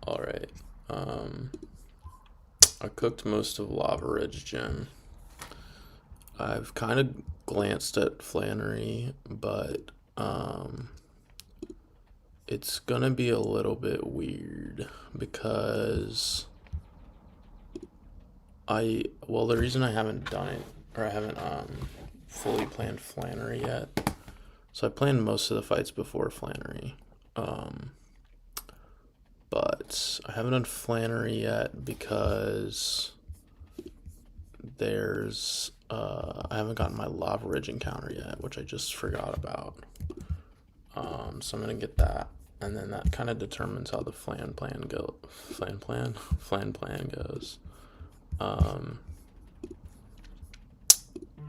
Alright. I cooked most of Lavaridge Gym. I've kind of glanced at Flannery, but it's gonna be a little bit weird because the reason I haven't done it, or I haven't fully planned Flannery yet. So I planned most of the fights before Flannery. But I haven't done Flannery yet because I haven't gotten my lavaridge encounter yet, which I just forgot about. So I'm gonna get that, and then that kind of determines how the flan plan goes.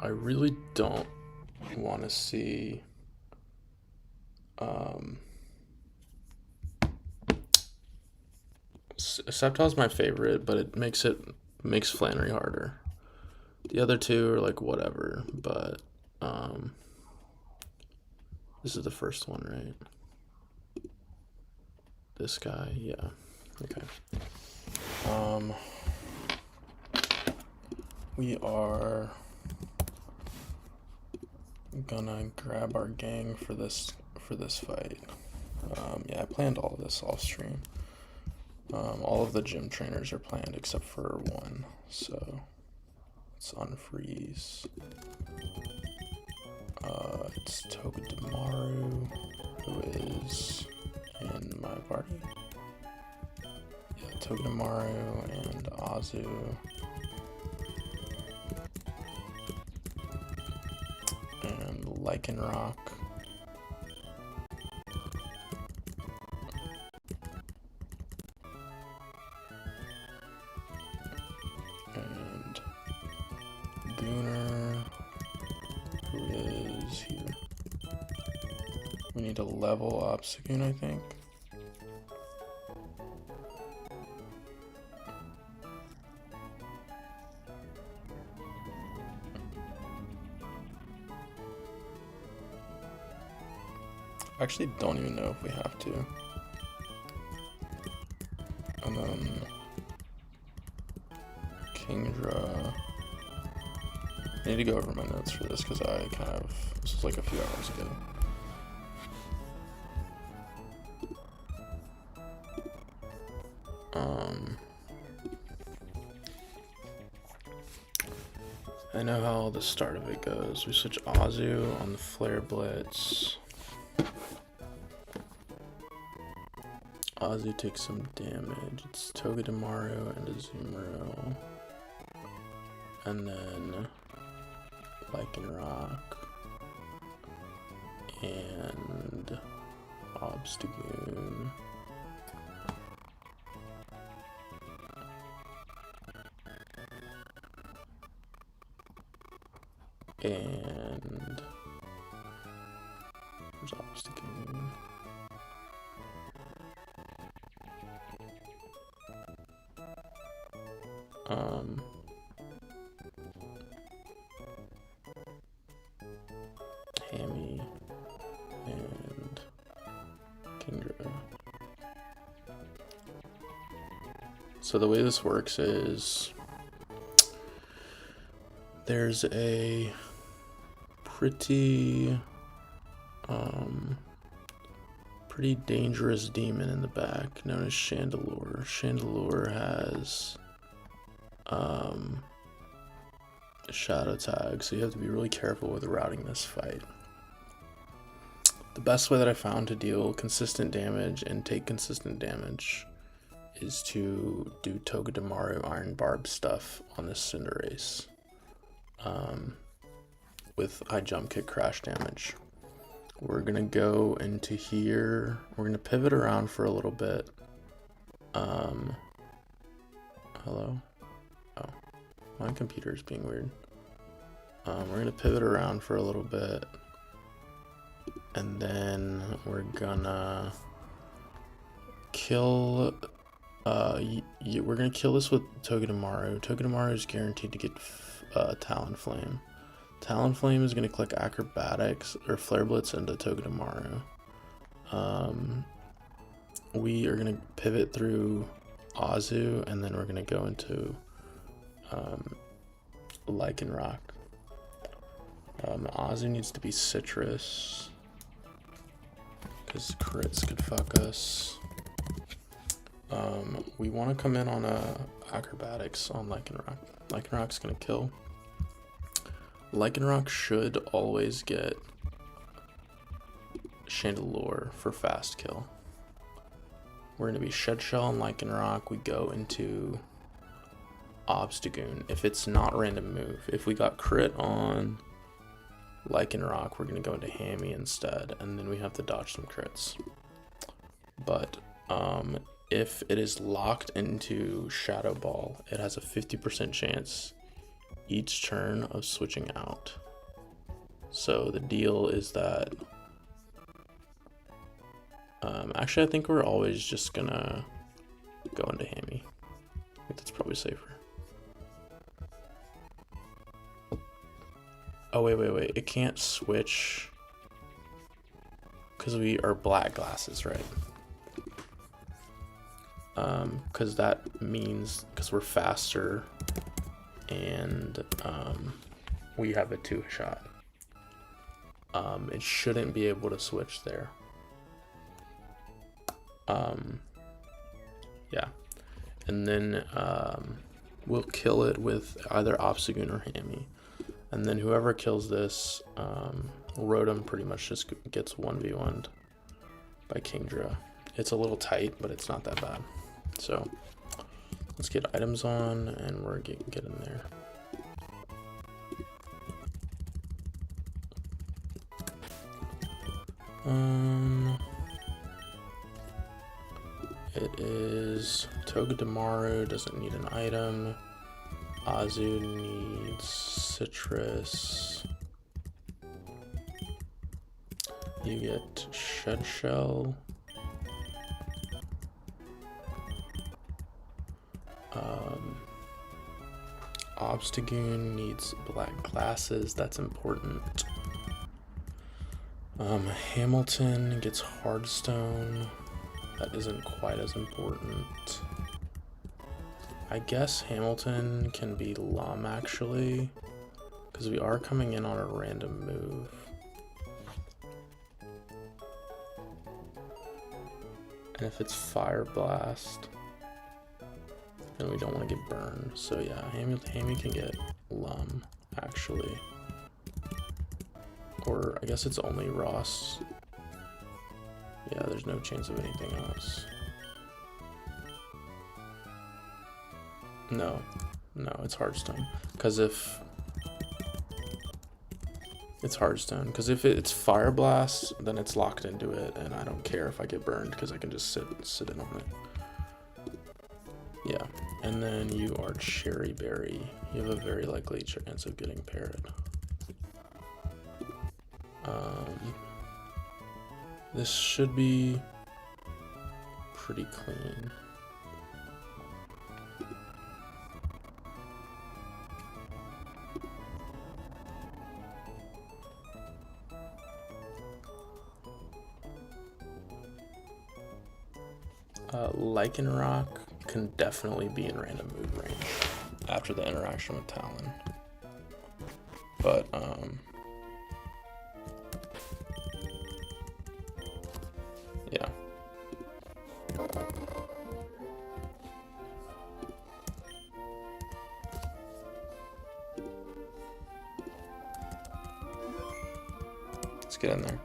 I really don't want to see Sceptile's my favorite, but it makes Flannery harder. The other two are like whatever, but this is the first one, right? This guy, yeah. Okay. We are gonna grab our gang for this fight. Yeah, I planned all of this off stream. All of the gym trainers are planned except for one, so let's unfreeze. It's Togedemaru, who is in my party. Yeah, Togedemaru and Azu. And Lycanroc. And Gooner, who is here. We need to level up Sagoon, I think. I actually don't even know if we have to. And then Kingdra. I need to go over my notes for this because this was like a few hours ago. I know how the start of it goes. We switch Azu on the Flare Blitz. Azu takes some damage. It's Togedemaru and Azumarill. And then Lycanroc and Obstagoon. And there's Obstagoon. Hammy and Kingdra. So the way this works is there's a pretty dangerous demon in the back known as Chandelure. Chandelure has a shadow tag, so you have to be really careful with routing this fight. The best way that I found to deal consistent damage and take consistent damage is to do Togedemaru Iron Barb stuff on this Cinderace with high jump kick crash damage. We're gonna go into here. We're gonna pivot around for a little bit. Hello? Oh, my computer's being weird. We're gonna pivot around for a little bit, and then we're gonna kill. We're gonna kill this with Togedemaru. Togedemaru is guaranteed to get Talonflame. Talonflame is gonna click Acrobatics or Flare Blitz into Togedemaru. we are gonna pivot through Azu, and then we're gonna go into Lichen Rock. Azu needs to be citrus, because crits could fuck us. We want to come in on acrobatics on Lichen Rock. Lichen Rock's gonna kill. Lichen Rock should always get Chandelure for fast kill. We're gonna be Shed Shell on Lichen Rock. We go into Obstagoon. If it's not random move, if we got crit on Lichen Rock, we're gonna go into Hammy instead, and then we have to dodge some crits. But if it is locked into Shadow Ball, it has a 50% chance each turn of switching out. So the deal is that actually I think we're always just gonna go into Hammy. I think that's probably safer. Oh wait, it can't switch because we are black glasses, right? Because that means, because we're faster and we have a 2-shot. It shouldn't be able to switch there. Yeah, and then we'll kill it with either Obstagoon or Hammy, and then whoever kills this, Rotom pretty much just gets 1v1'd by Kingdra. It's a little tight, but it's not that bad. So let's get items on, and we're get in there. It is Togedemaru, doesn't need an item. Azu needs citrus. You get Shed Shell. Obstagoon needs black glasses, that's important. Hamilton gets Hardstone. That isn't quite as important. I guess Hamilton can be Lum actually, because we are coming in on a random move. And if it's Fire Blast, then we don't want to get burned. So yeah, Hammy can get Lum actually. Or I guess it's only Ross. Yeah, there's no chance of anything else. No, it's Hardstone. Because if it's Hardstone, because if it's Fire Blast, then it's locked into it, and I don't care if I get burned because I can just sit in on it. Yeah, and then you are Cherry Berry. You have a very likely chance of getting Parrot. This should be pretty clean. Lichen Rock can definitely be in random move range after the interaction with Talon. But yeah. Let's get in there.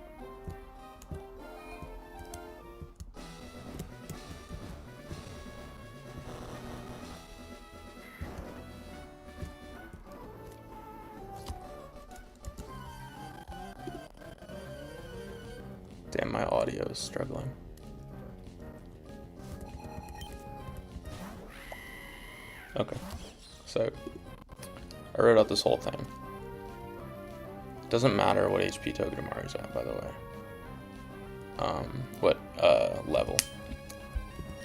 Damn, my audio is struggling. Okay, so I wrote out this whole thing. Doesn't matter what HP Togedemaru's at, by the way. What level.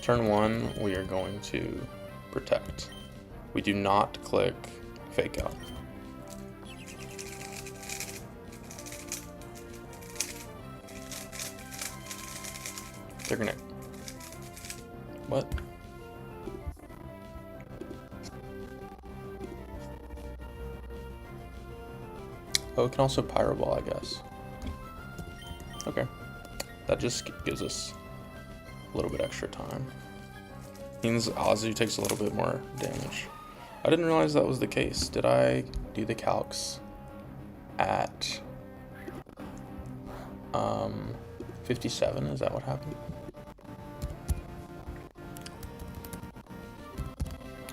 Turn 1, we are going to protect. We do not click Fake Out. They're gonna What? Oh, it can also Pyroball, I guess. Okay. That just gives us a little bit extra time. Means Azu takes a little bit more damage. I didn't realize that was the case. Did I do the calcs at 57? Is that what happened?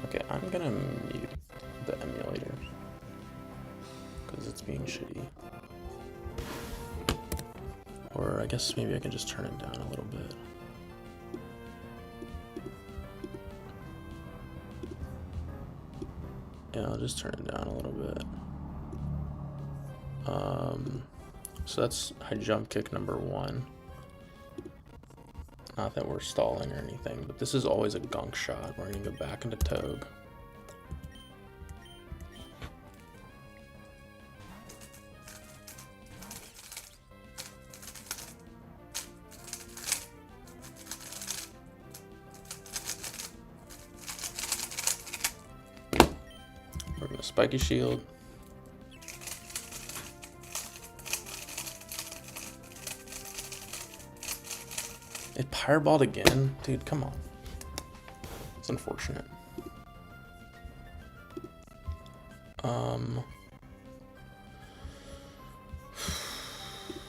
Okay, I'm gonna mute the emulator because it's being shitty. Or I guess maybe I can just turn it down a little bit. Yeah, I'll just turn it down a little bit. So that's high jump kick number 1. Not that we're stalling or anything, but this is always a gunk shot. We're gonna go back into Togue. We're gonna spiky shield. It Pyreballed again? Dude, come on. It's unfortunate.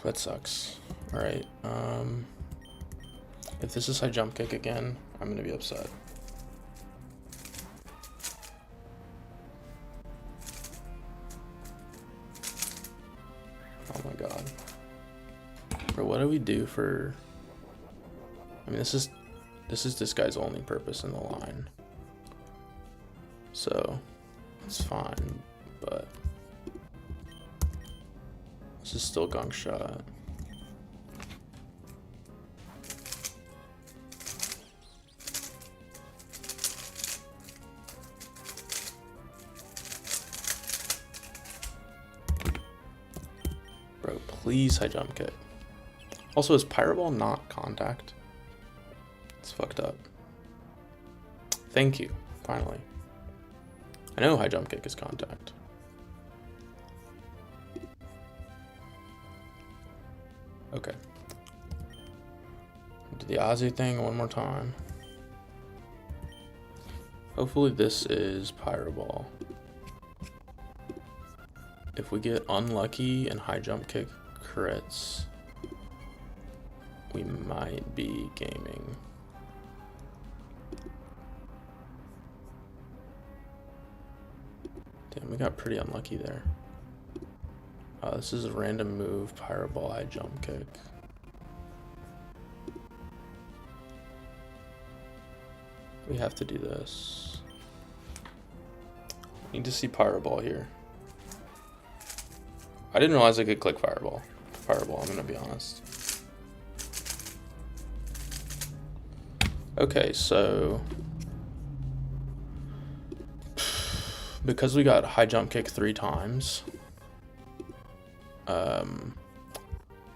That sucks. Alright, if this is high jump kick again, I'm gonna be upset. Oh my god. Bro, what do we do for... I mean, this is this guy's only purpose in the line. So, it's fine, but... This is still gunk shot. Bro, please high jump kick. Also, is Pyroball not contact? It's fucked up. Thank you, finally. I know high jump kick is contact. Okay. Do the Ozzy thing one more time. Hopefully this is Pyroball. If we get unlucky and high jump kick crits, we might be gaming. Damn, we got pretty unlucky there. This is a random move, Pyroball, high jump kick. We have to do this. Need to see Pyroball here. I didn't realize I could click Pyroball, I'm gonna be honest. Okay, so because we got high jump kick 3 times,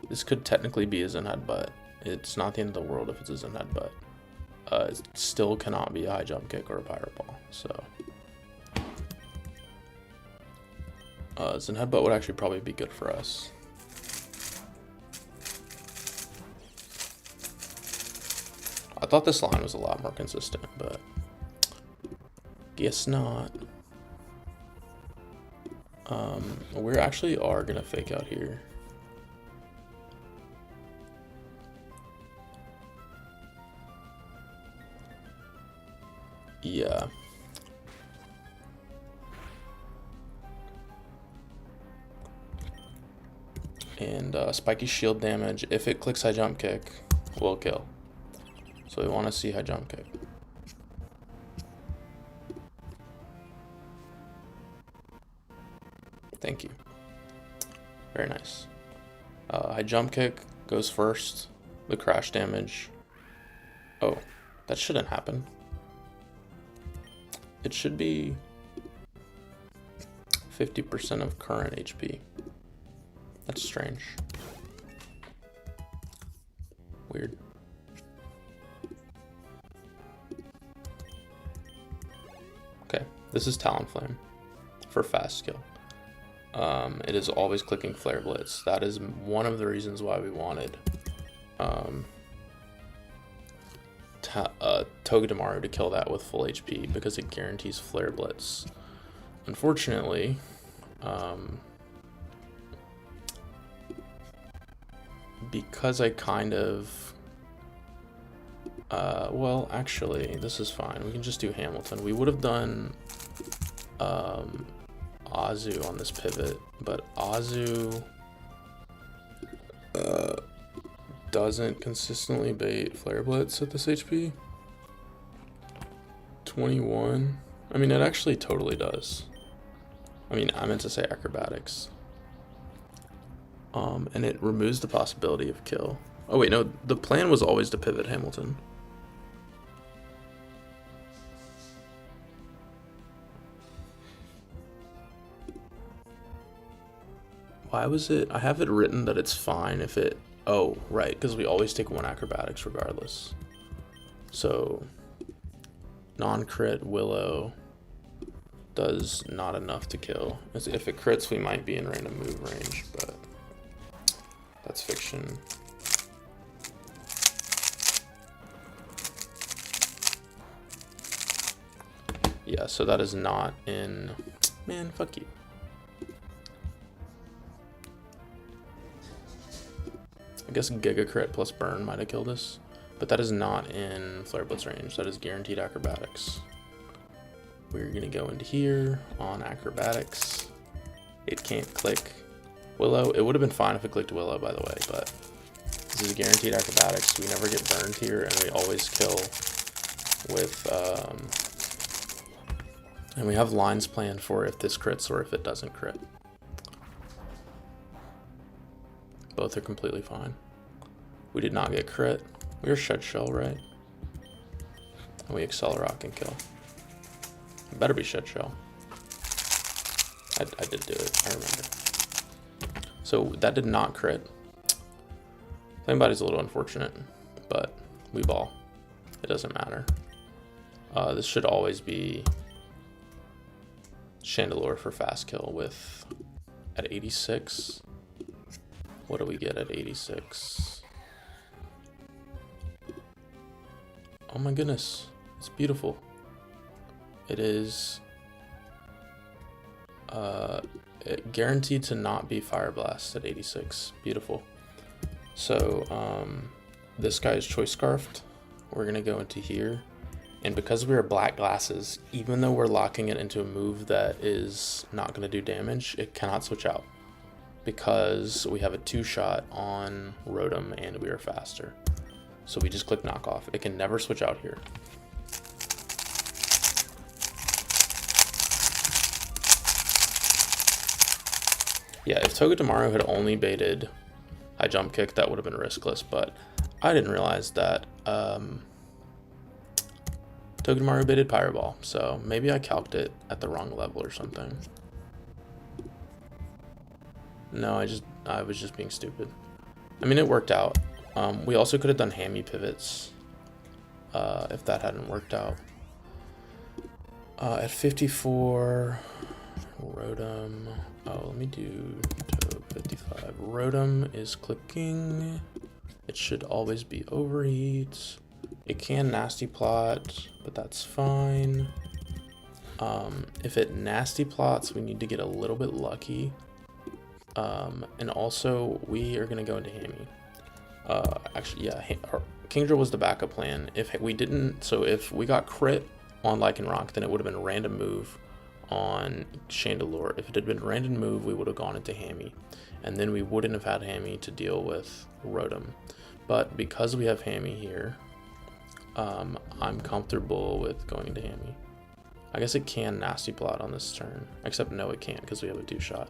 this could technically be a Zen headbutt. It's not the end of the world if it's a Zen headbutt. It still cannot be a high jump kick or a Pyroball, so Zen headbutt would actually probably be good for us. I thought this line was a lot more consistent, but guess not. We actually are gonna fake out here. Yeah. And spiky shield damage, if it clicks high jump kick, will kill. So we want to see high jump kick. Thank you. Very nice. High jump kick goes first. The crash damage. Oh, that shouldn't happen. It should be 50% of current HP. That's strange. Weird. This is Talonflame for fast skill. It is always clicking Flare Blitz. That is one of the reasons why we wanted Togedemaru to kill that with full HP, because it guarantees Flare Blitz. Unfortunately, because I kind of well, actually, this is fine. We can just do Hamilton. We would have done Azu on this pivot, but Azu doesn't consistently bait Flare Blitz at this HP. 21. I mean, it actually totally does. I mean, I meant to say acrobatics. And it removes the possibility of kill. Oh wait, no, the plan was always to pivot Hamilton. Why was it? I have it written that it's fine if it... Oh, right, because we always take 1 acrobatics regardless. So, non-crit Willow does not enough to kill. If it crits, we might be in random move range, but that's fiction. Yeah, so that is not in... Man, fuck you. I guess Giga Crit plus Burn might have killed us, but that is not in Flare Blitz range. That is guaranteed acrobatics. We're gonna go into here on acrobatics. It can't click Willow. It would have been fine if it clicked Willow, by the way, but this is guaranteed acrobatics. We never get burned here, and we always kill with, and we have lines planned for if this crits or if it doesn't crit. Both are completely fine. We did not get crit. We were Shed Shell, right? And we Accelerock and kill. It better be Shed Shell. I did do it, I remember. So that did not crit. Flame Body's a little unfortunate, but we ball. It doesn't matter. This should always be Chandelure for fast kill with at 86. What do we get at 86? Oh my goodness, it's beautiful. It is guaranteed to not be Fire Blast at 86. Beautiful. So this guy is Choice Scarfed. We're gonna go into here, and because we are Black Glasses, even though we're locking it into a move that is not gonna do damage, it cannot switch out, because we have a 2-shot on Rotom and we are faster. So we just click knockoff. It can never switch out here. Yeah, if Togedemaru had only baited High Jump Kick, that would have been riskless, but I didn't realize that Togedemaru baited Pyro Ball, so maybe I calced it at the wrong level or something. No, I was just being stupid. I mean, it worked out. We also could have done hammy pivots if that hadn't worked out. At 54, Rotom. Oh, let me do 55. Rotom is clicking. It should always be Overheat. It can Nasty Plot, but that's fine. If it Nasty Plots, we need to get a little bit lucky. And also we are gonna go into hammy. Actually, yeah, Kingdra was the backup plan. If we didn't, so if we got crit on Lycanroc, then it would have been a random move on Chandelure. If it had been a random move, we would have gone into hammy, and then we wouldn't have had hammy to deal with Rotom. But because we have hammy here, I'm comfortable with going into hammy. I guess it can Nasty Plot on this turn, except no, it can't because we have a 2-shot.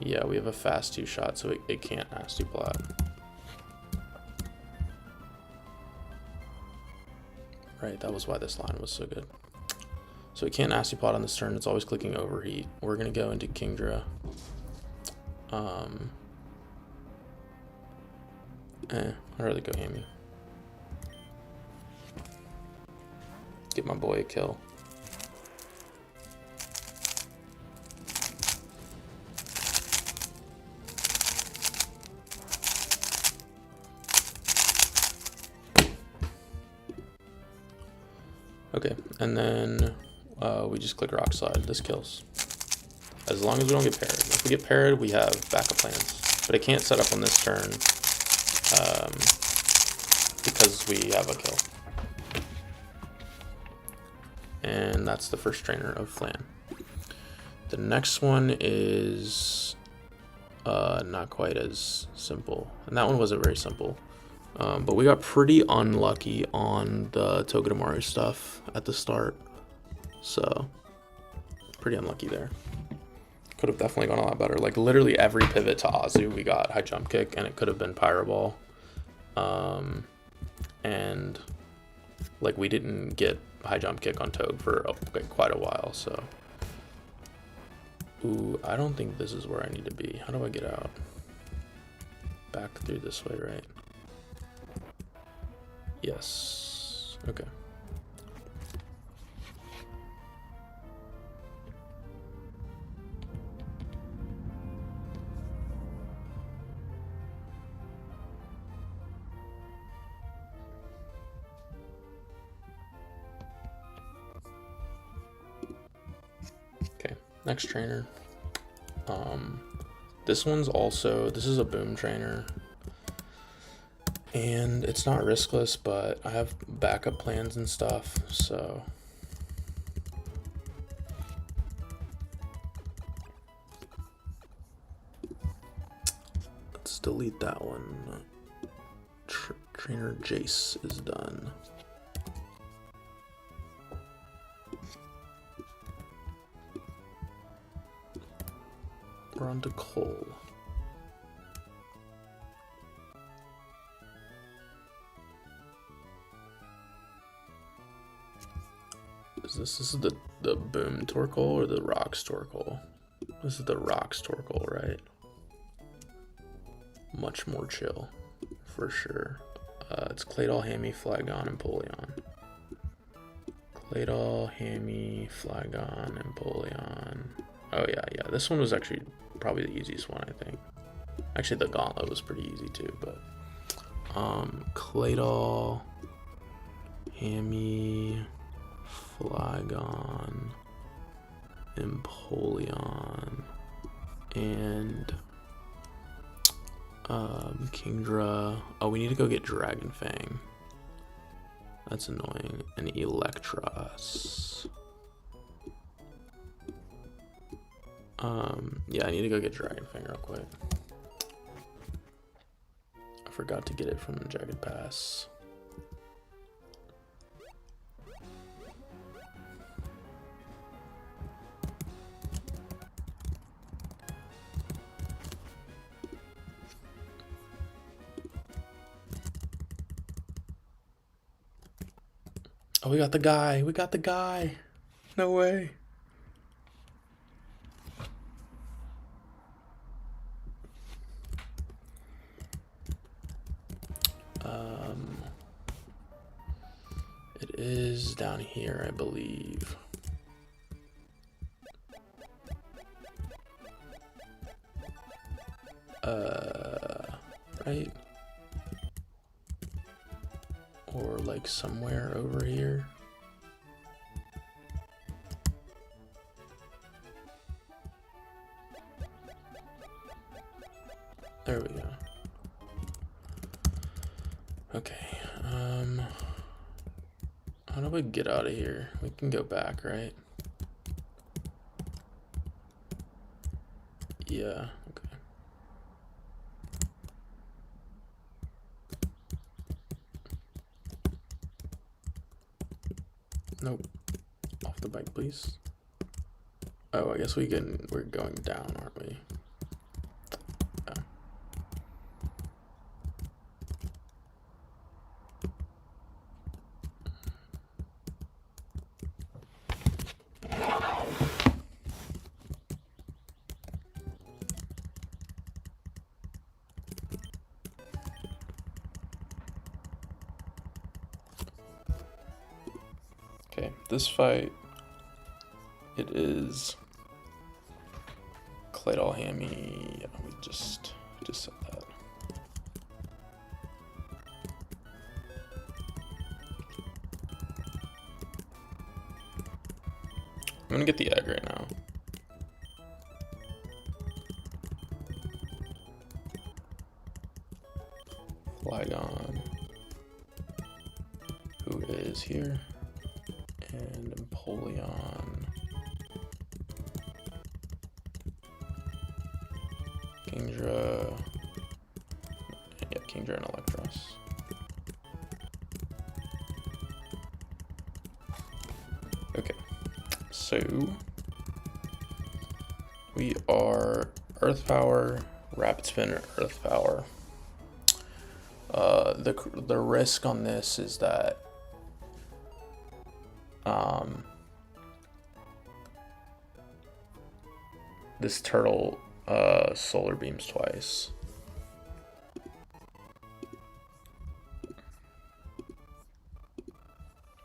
Yeah, we have a fast 2-shot, so it can't Nasty Plot. Right, that was why this line was so good. So it can't Nasty Plot on this turn, it's always clicking Overheat. We're gonna go into Kingdra. I'd rather go hammy. Get my boy a kill. Okay, and then we just click rock slide. This kills. As long as we don't get parried. If we get parried, we have backup plans. But it can't set up on this turn because we have a kill. And that's the first trainer of Flan. The next one is not quite as simple. And that one wasn't very simple. But we got pretty unlucky on the Togedemaru stuff at the start. So, pretty unlucky there. Could have definitely gone a lot better. Like, literally every pivot to Azu, we got high jump kick, and it could have been Pyro Ball. And, like, we didn't get high jump kick on Toad for like, quite a while, so. Ooh, I don't think this is where I need to be. How do I get out? Back through this way, right? Yes. Okay. Okay, next trainer. This one's also, this is a boom trainer. And it's not riskless, but I have backup plans and stuff, so. Let's delete that one. Trainer Jace is done. We're on to Cole. This is the boom Torkoal or the rocks Torkoal? This is the rocks Torkoal, right? Much more chill, for sure. It's Claydol, Hammy, Flygon, and Polion. Claydol, Hammy, Flygon, and Polion. Oh yeah, this one was actually probably the easiest one, I think. Actually, the Gauntlet was pretty easy too, but Claydol, Hammy, Flygon, Empoleon, and Kingdra. Oh, we need to go get Dragon Fang. That's annoying. And Electros. Yeah, I need to go get Dragon Fang real quick. I forgot to get it from Jagged Pass. Oh, we got the guy. We got the guy. No way. It is down here, I believe. Right? Or like somewhere over here. There we go. Okay, how do we get out of here? We can go back, right? Yeah, okay. Nope. Off the bike, please. Oh, I guess we're going down, aren't we? Yeah. Okay, this fight, it is Claydol, Hammy. Yeah, we just said that. gonna get the egg right now. Flygon, who is here, and Empoleon, Kingdra, yeah, Kingdra and Electros. Okay, so we are Earth Power, Rapid Spin, Earth Power. The risk on this is that this turtle solar beams twice.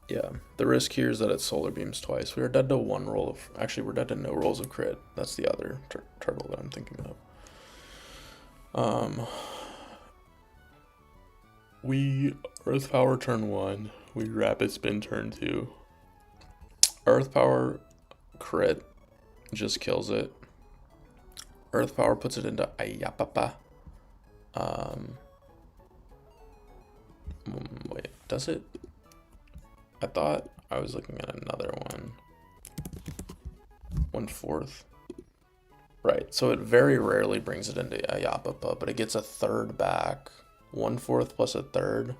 Yeah, the risk here is that it solar beams twice. We are dead to one roll of, actually we're dead to no rolls of crit. That's the other turtle that I'm thinking of. We Earth Power turn 1, we Rapid Spin turn 2. Earth Power crit just kills it. Earth Power puts it into Ayapapa. Wait, does it? I thought I was looking at another one. 1/4. Right, so it very rarely brings it into Ayapapa, but it gets a third back. 1/4 plus a third.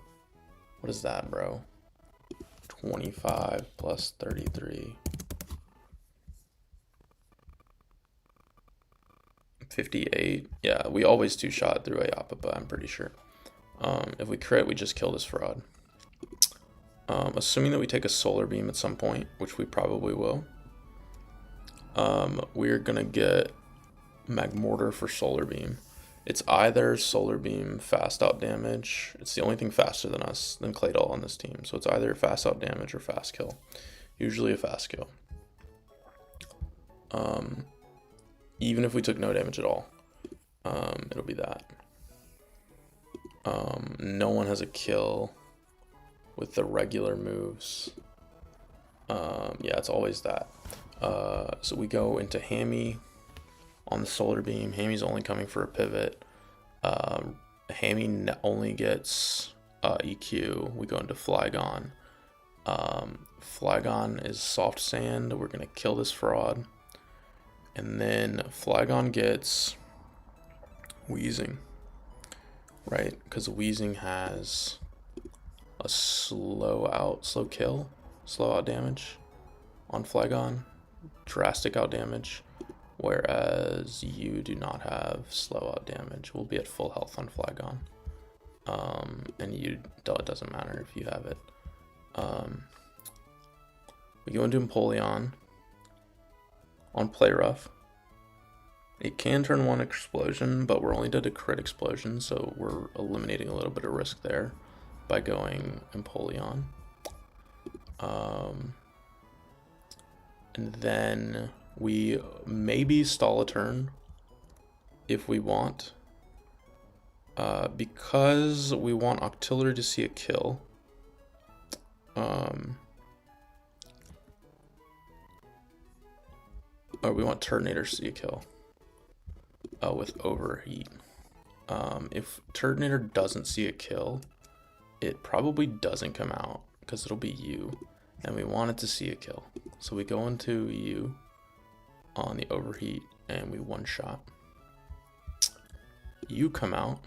What is that, bro? 25 plus 33. 58. Yeah, we always two-shot through Ayapapa, I'm pretty sure. If we crit, we just kill this fraud. Assuming that we take a solar beam at some point, which we probably will, we're gonna get Magmortar for solar beam. It's either solar beam fast out damage. It's the only thing faster than us, than Claydol on this team. So it's either fast out damage or fast kill. Usually a fast kill. Even if we took no damage at all, it'll be that. No one has a kill with the regular moves. Yeah, it's always that. So we go into Hammy on the solar beam. Hammy's only coming for a pivot. Hammy only gets EQ. We go into Flygon. Flygon is soft sand. We're gonna kill this fraud. And then Flygon gets Wheezing, right? Because Wheezing has a slow out damage on Flygon, drastic out damage, whereas you do not have slow out damage. We'll be at full health on Flygon, and it doesn't matter if you have it. We go into Empoleon on Play Rough. It can turn 1 explosion, but we're only dead to crit explosion, so we're eliminating a little bit of risk there by going Empoleon. And then we maybe stall a turn if we want, because we want Octillery to see a kill. Or we want Turtonator to see a kill with Overheat. If Turtonator doesn't see a kill, it probably doesn't come out because it'll be you, and we want it to see a kill. So we go into you on the Overheat and we one-shot. You come out.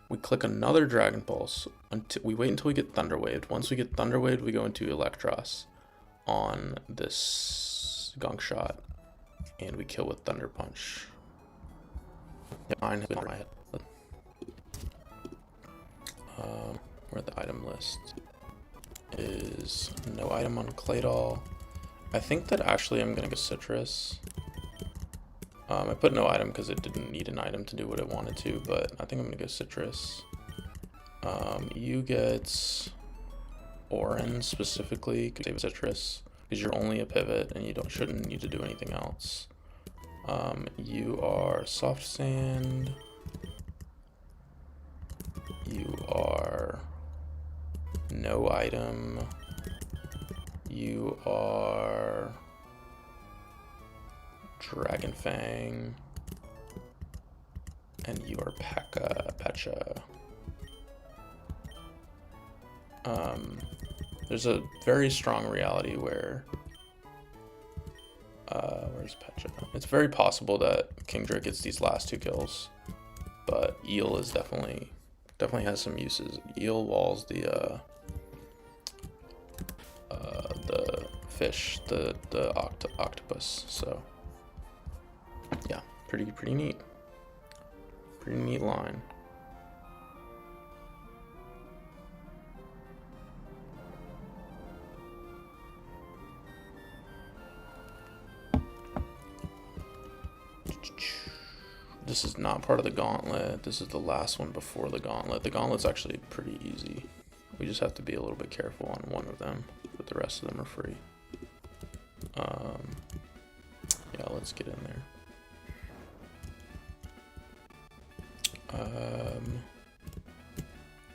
We click another Dragon Pulse until we wait until we get Thunder Waved. Once we get Thunder Waved, we go into Electros on this Gunk Shot, and we kill with Thunder Punch. Yeah, mine has been on my head. Where the item list is no item on Claydol. I think that actually I'm gonna go Citrus. I put no item because it didn't need an item to do what it wanted to, but I think I'm gonna go Citrus. You get Oran specifically, because save Citrus, because you're only a pivot and you shouldn't need to do anything else. You are Soft Sand. You are no item. You are Dragon Fang. And you are Pecha. There's a very strong reality where where's Pecha? It's very possible that Kingdra gets these last 2 kills, but Eel is definitely has some uses. Eel walls the fish, the octopus. So yeah, pretty neat. Pretty neat line. This is not part of the gauntlet. This is the last one before the gauntlet. The gauntlet's actually pretty easy. We just have to be a little bit careful on one of them, but the rest of them are free. Yeah, let's get in there.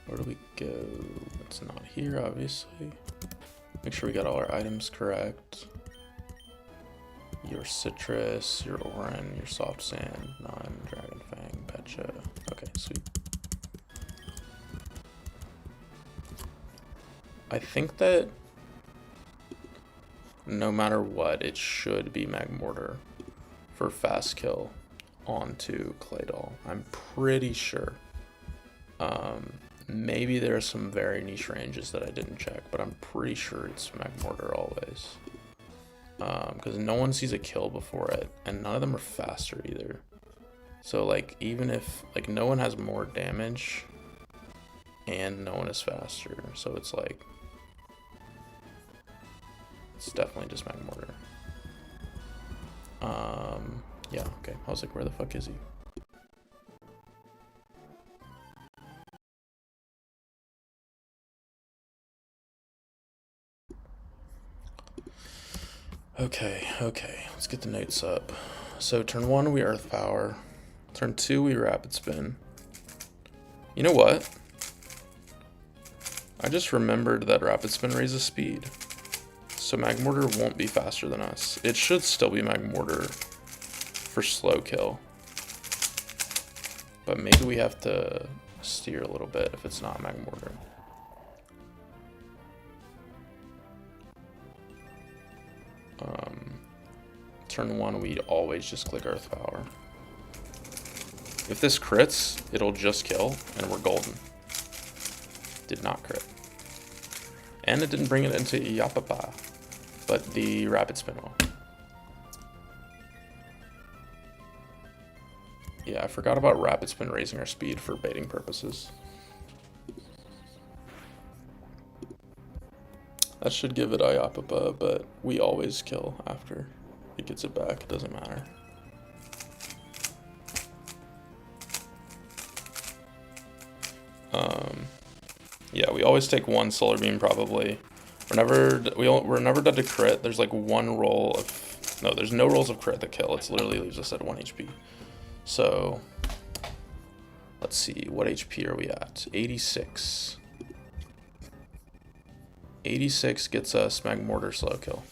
Where do we go? It's not here, obviously. Make sure we got all our items correct. Your citrus, your oran, your soft sand, none, dragon fang, pecha. Okay, sweet. I think that no matter what, it should be Magmortar for fast kill onto Claydol. I'm pretty sure. Maybe there are some very niche ranges that I didn't check, but I'm pretty sure it's Magmortar always. Because no one sees a kill before it, and none of them are faster either. So like, even if like no one has more damage and no one is faster, so it's like it's definitely just Magmortar. Yeah, okay. I was like, where the fuck is he? Okay, let's get the notes up. So turn 1 we earth power, turn 2 we rapid spin. You know what? I just remembered that rapid spin raises speed. So Magmortar won't be faster than us. It should still be Magmortar for slow kill. But maybe we have to steer a little bit if it's not Magmortar. Turn 1, we always just click earth power. If this crits, it'll just kill, and we're golden. Did not crit. And it didn't bring it into Yapapa, but the rapid spin will. Yeah, I forgot about rapid spin raising our speed for baiting purposes. That should give it Ayapapa, but we always kill after it gets it back. It doesn't matter. Yeah, we always take 1 solar beam probably. We're never dead to crit. There's like 1 roll of there's no rolls of crit that kill. It literally leaves us at 1 HP. So let's see, what HP are we at? 86. 86 gets us Magmortar slow kill.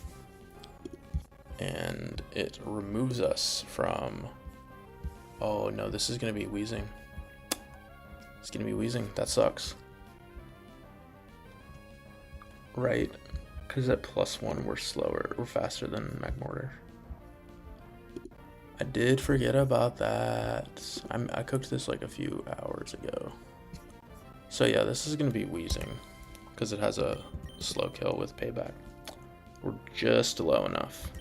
And it removes us from... Oh no, this is gonna be wheezing. It's gonna be wheezing. That sucks. Right? Because at +1 we're slower, we're faster than Magmortar. I did forget about that. I cooked this like a few hours ago. So yeah, this is gonna be wheezing because it has a slow kill with payback. We're just low enough.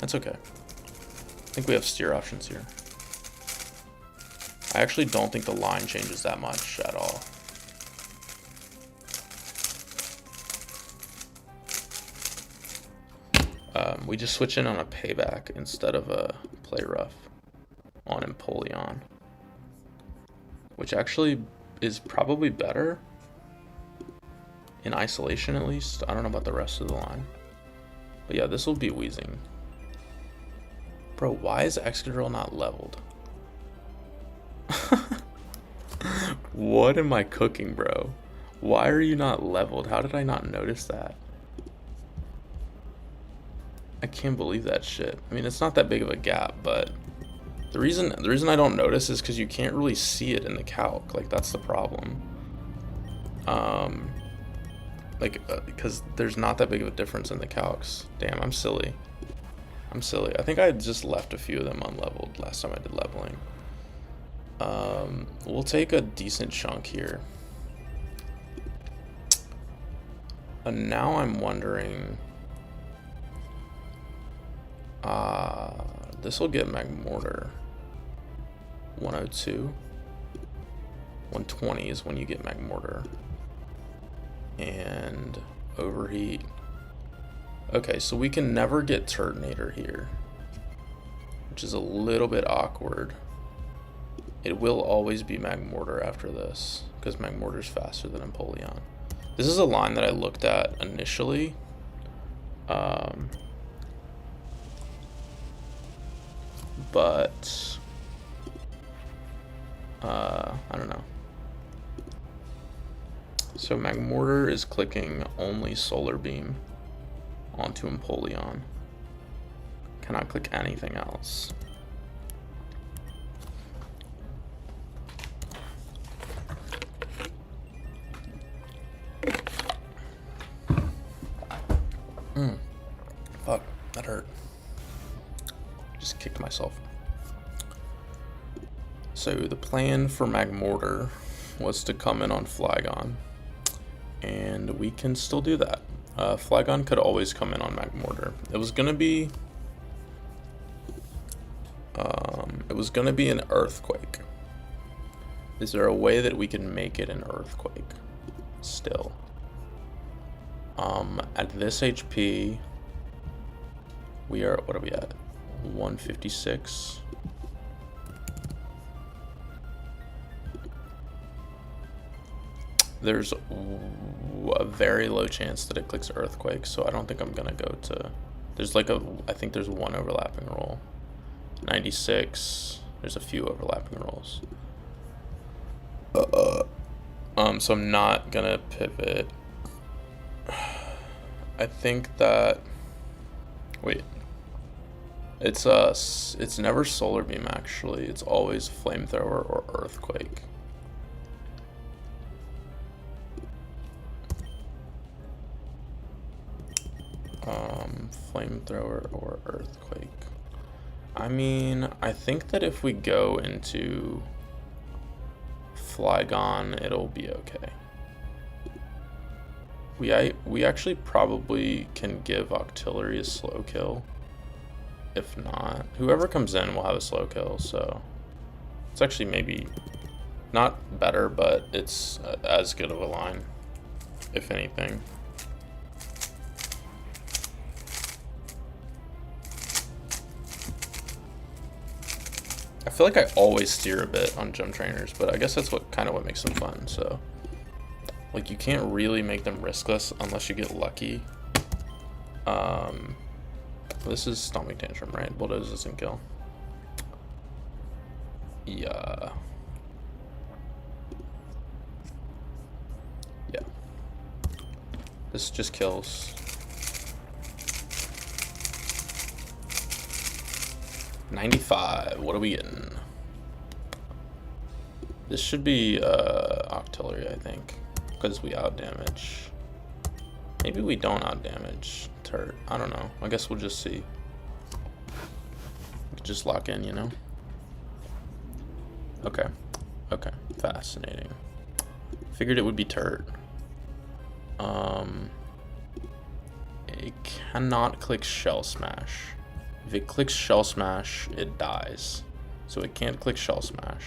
That's okay. I think we have steer options here. I actually don't think the line changes that much at all. We just switch in on a payback instead of a play rough on Empoleon, which actually is probably better in isolation at least. I don't know about the rest of the line, but yeah, this will be wheezing. Bro, why is Excadrill not leveled? What am I cooking, bro? Why are you not leveled? How did I not notice that? I can't believe that shit. I mean, it's not that big of a gap, but the reason I don't notice is because you can't really see it in the calc. Like, that's the problem. Because there's not that big of a difference in the calcs. Damn, I'm silly. I'm silly. I think I just left a few of them unleveled last time I did leveling. We'll take a decent chunk here. And now I'm wondering, this will get magmortar. 102. 120 is when you get magmortar. And overheat. Okay, so we can never get Turtonator here, which is a little bit awkward. It will always be magmortar after this, because magmortar's faster than Empoleon. This is a line that I looked at initially. But I don't know. So magmortar is clicking only Solar Beam onto Empoleon. Cannot click anything else. Fuck, that hurt. Just kicked myself. So the plan for magmortar was to come in on Flygon, and we can still do that. Flygon could always come in on magmortar. It was gonna be an earthquake. Is there a way that we can make it an earthquake still? At this HP, we are, what are we at? 156. There's a very low chance that it clicks earthquake, so I don't think I'm gonna go to, there's like I think there's one overlapping roll. 96, there's a few overlapping rolls. So I'm not gonna pivot. I think that, wait, it's never Solar Beam actually, it's always Flamethrower or Earthquake. Flamethrower or Earthquake. I mean, I think that if we go into Flygon, it'll be okay. We actually probably can give Octillery a slow kill. If not, whoever comes in will have a slow kill, so it's actually maybe not better, but it's as good of a line, if anything. I feel like I always steer a bit on gym trainers, but I guess that's kind of what makes them fun. So, like, you can't really make them riskless unless you get lucky. This is Stomping Tantrum, right? Bulldoze doesn't kill. Yeah. Yeah. This just kills. 95. What are we getting? This should be Octillery, I think, because we outdamage. Maybe we don't outdamage Turt. I don't know. I guess we'll just see. Just lock in, you know? Okay. Okay. Fascinating. Figured it would be Turt. It cannot click Shell Smash. If it clicks Shell Smash, it dies. So it can't click Shell Smash.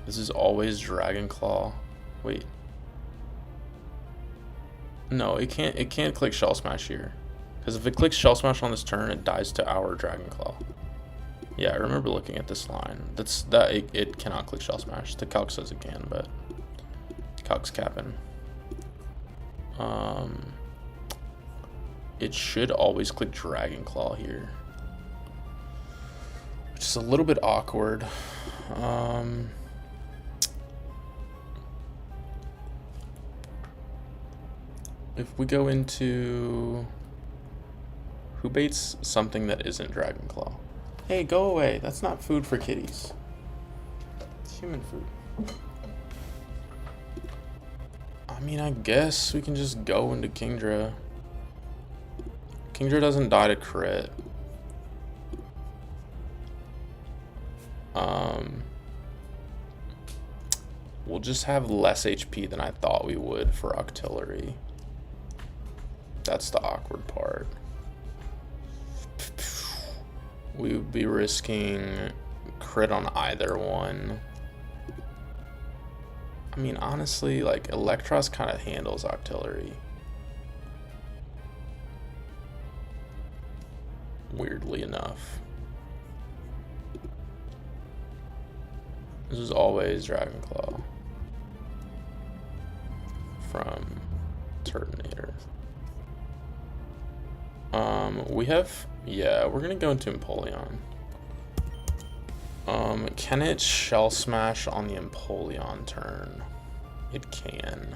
This is always Dragon Claw. Wait. No, it can't click Shell Smash here. Because if it clicks Shell Smash on this turn, it dies to our Dragon Claw. Yeah, I remember looking at this line. It cannot click Shell Smash. The calc says it can, but calc's capping. It should always click Dragon Claw here, which is a little bit awkward. if we go into who baits something that isn't Dragon Claw? Hey, go away. That's not food for kitties. It's human food. I mean, I guess we can just go into Kingdra. Kingdra doesn't die to crit. We'll just have less HP than I thought we would for artillery. That's the awkward part. We would be risking crit on either one. I mean, honestly, like, Electros kind of handles artillery. Weirdly enough. This is always Dragon Claw from Turtonator. We have, yeah, we're gonna go into Empoleon. Can it Shell Smash on the Empoleon turn? It can.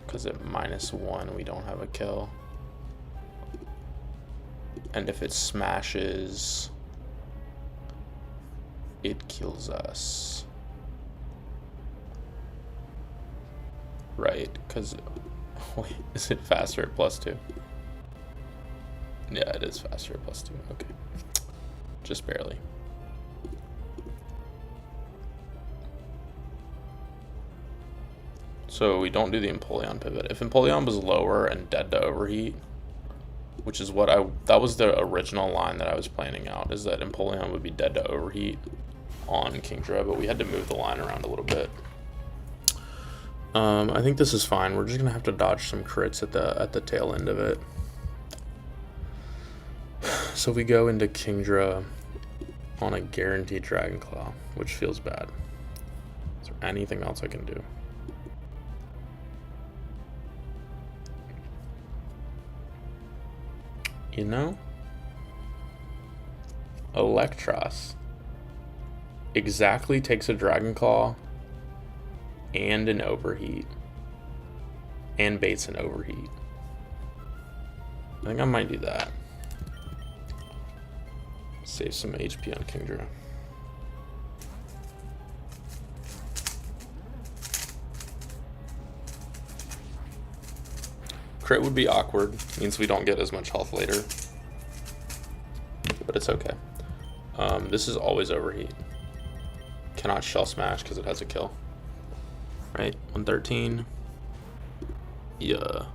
Because at -1 we don't have a kill. And if it smashes, it kills us. Right, because, wait, is it faster at +2? Yeah, it is faster at +2, okay. Just barely. So we don't do the Empoleon pivot. If Empoleon was lower and dead to overheat, which is what that was the original line that I was planning out, is that Empoleon would be dead to overheat on Kingdra, but we had to move the line around a little bit. I think this is fine. We're just gonna have to dodge some crits at the tail end of it. So we go into Kingdra on a guaranteed Dragon Claw, which feels bad. Is there anything else I can do? You know? Electros exactly takes a Dragon Claw and an overheat and baits an overheat. I think I might do that. Save some HP on Kingdra. Crit would be awkward, means we don't get as much health later, but it's okay. This is always overheat. Cannot Shell Smash because it has a kill. Right, 113. Yeah.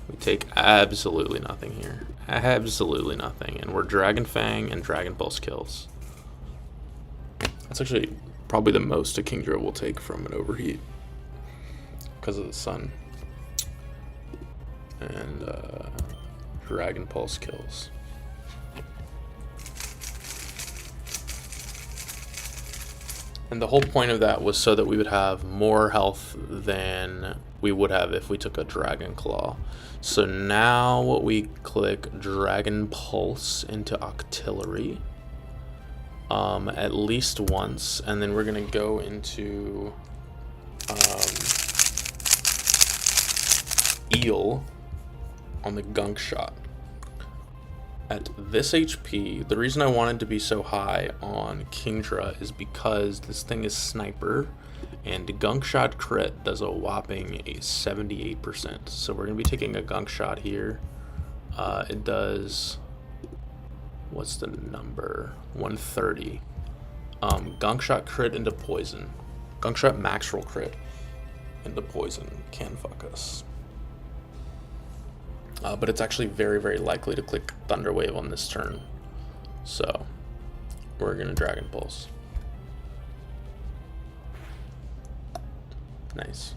We take absolutely nothing here. Absolutely nothing. And we're Dragon Fang and Dragon Pulse kills. That's actually probably the most a Kingdra will take from an overheat because of the sun. And Dragon Pulse kills. And the whole point of that was so that we would have more health than we would have if we took a Dragon Claw. So now we click Dragon Pulse into Artillery at least once, and then we're gonna go into Eel on the Gunk Shot. At this HP, the reason I wanted to be so high on Kingdra is because this thing is sniper, and Gunk Shot crit does a whopping 78%. So we're going to be taking a Gunk Shot here. It does, what's the number? 130. Gunk Shot crit into poison. Gunk Shot max roll crit into poison can fuck us. But it's actually very, very likely to click Thunder Wave on this turn. So we're going to Dragon Pulse. Nice.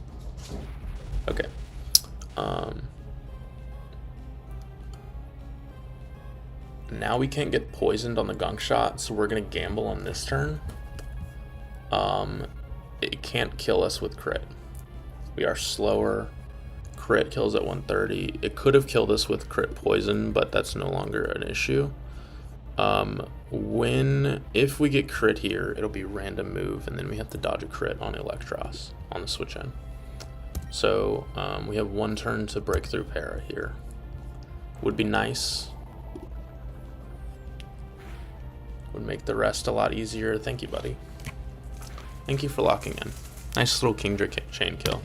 Okay. Now we can't get poisoned on the Gunk Shot, so we're going to gamble on this turn. It can't kill us with crit. We are slower. Crit kills at 130. It could have killed us with crit poison, but that's no longer an issue. If we get crit here, it'll be random move, and then we have to dodge a crit on Electros on the switch in. So we have 1 turn to break through para here. Would be nice. Would make the rest a lot easier. Thank you, buddy. Thank you for locking in. Nice little Kingdra chain kill.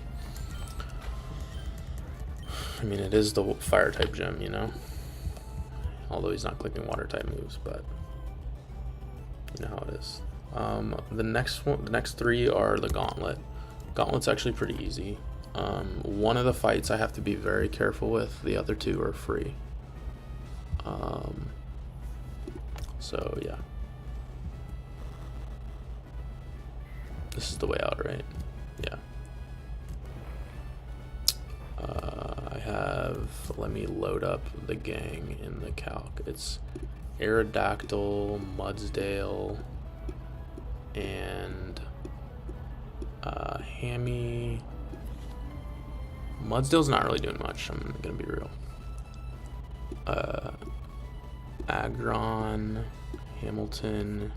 I mean, it is the fire type gem, you know? Although he's not clicking water type moves, but you know how it is. The next 3 are the Gauntlet. Gauntlet's actually pretty easy. One of the fights I have to be very careful with. The other 2 are free. So yeah. This is the way out, right? Yeah. Let me load up the gang in the calc. It's Aerodactyl, Mudsdale, and Hammy. Mudsdale's not really doing much, I'm gonna be real. Agron, Hamilton,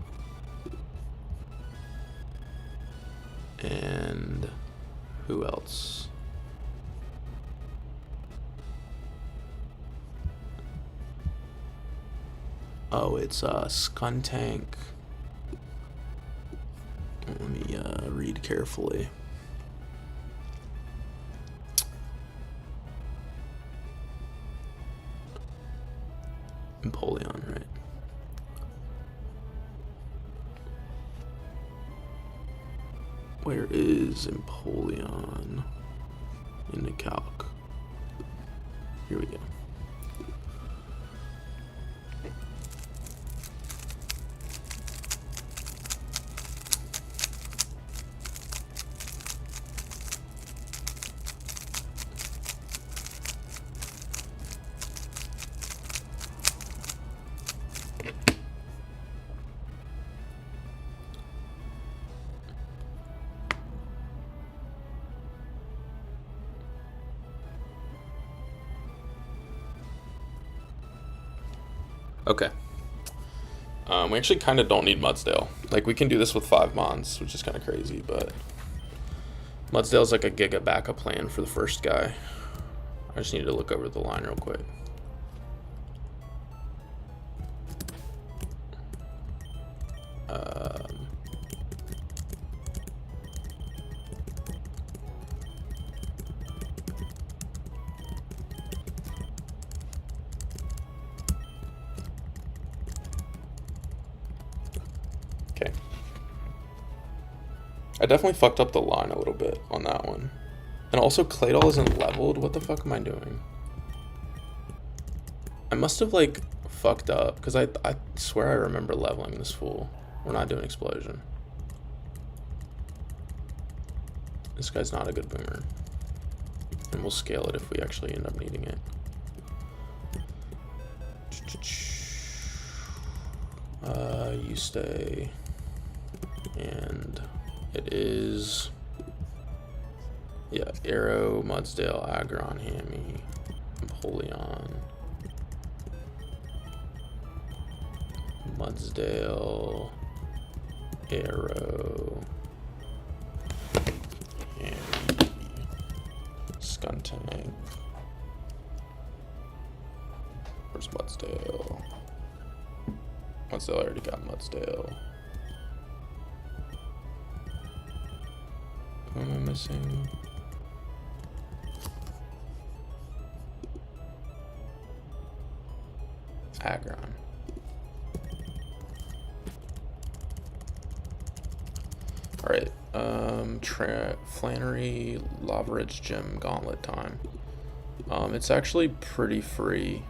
and who else? Oh, it's Skuntank. Let me read carefully. Empoleon, right? Where is Empoleon in the calc? Here we go. Okay. We actually kind of don't need Mudsdale. Like, we can do this with 5 Mons, which is kind of crazy, but Mudsdale's like a giga backup plan for the first guy. I just need to look over the line real quick. Okay. I definitely fucked up the line a little bit on that one. And also, Claydol isn't leveled. What the fuck am I doing? I must have, like, fucked up. Because I swear I remember leveling this fool. We're not doing Explosion. This guy's not a good boomer. And we'll scale it if we actually end up needing it. You stay. And it is... yeah, Arrow, Mudsdale, Agron, Hammy, Empoleon, Mudsdale, Arrow, Hammy, Skuntank. Where's Mudsdale? Mudsdale, I already got Mudsdale. Who am I missing? Agron. Alright, Flannery, Lavaridge Gym Gauntlet time. It's actually pretty free.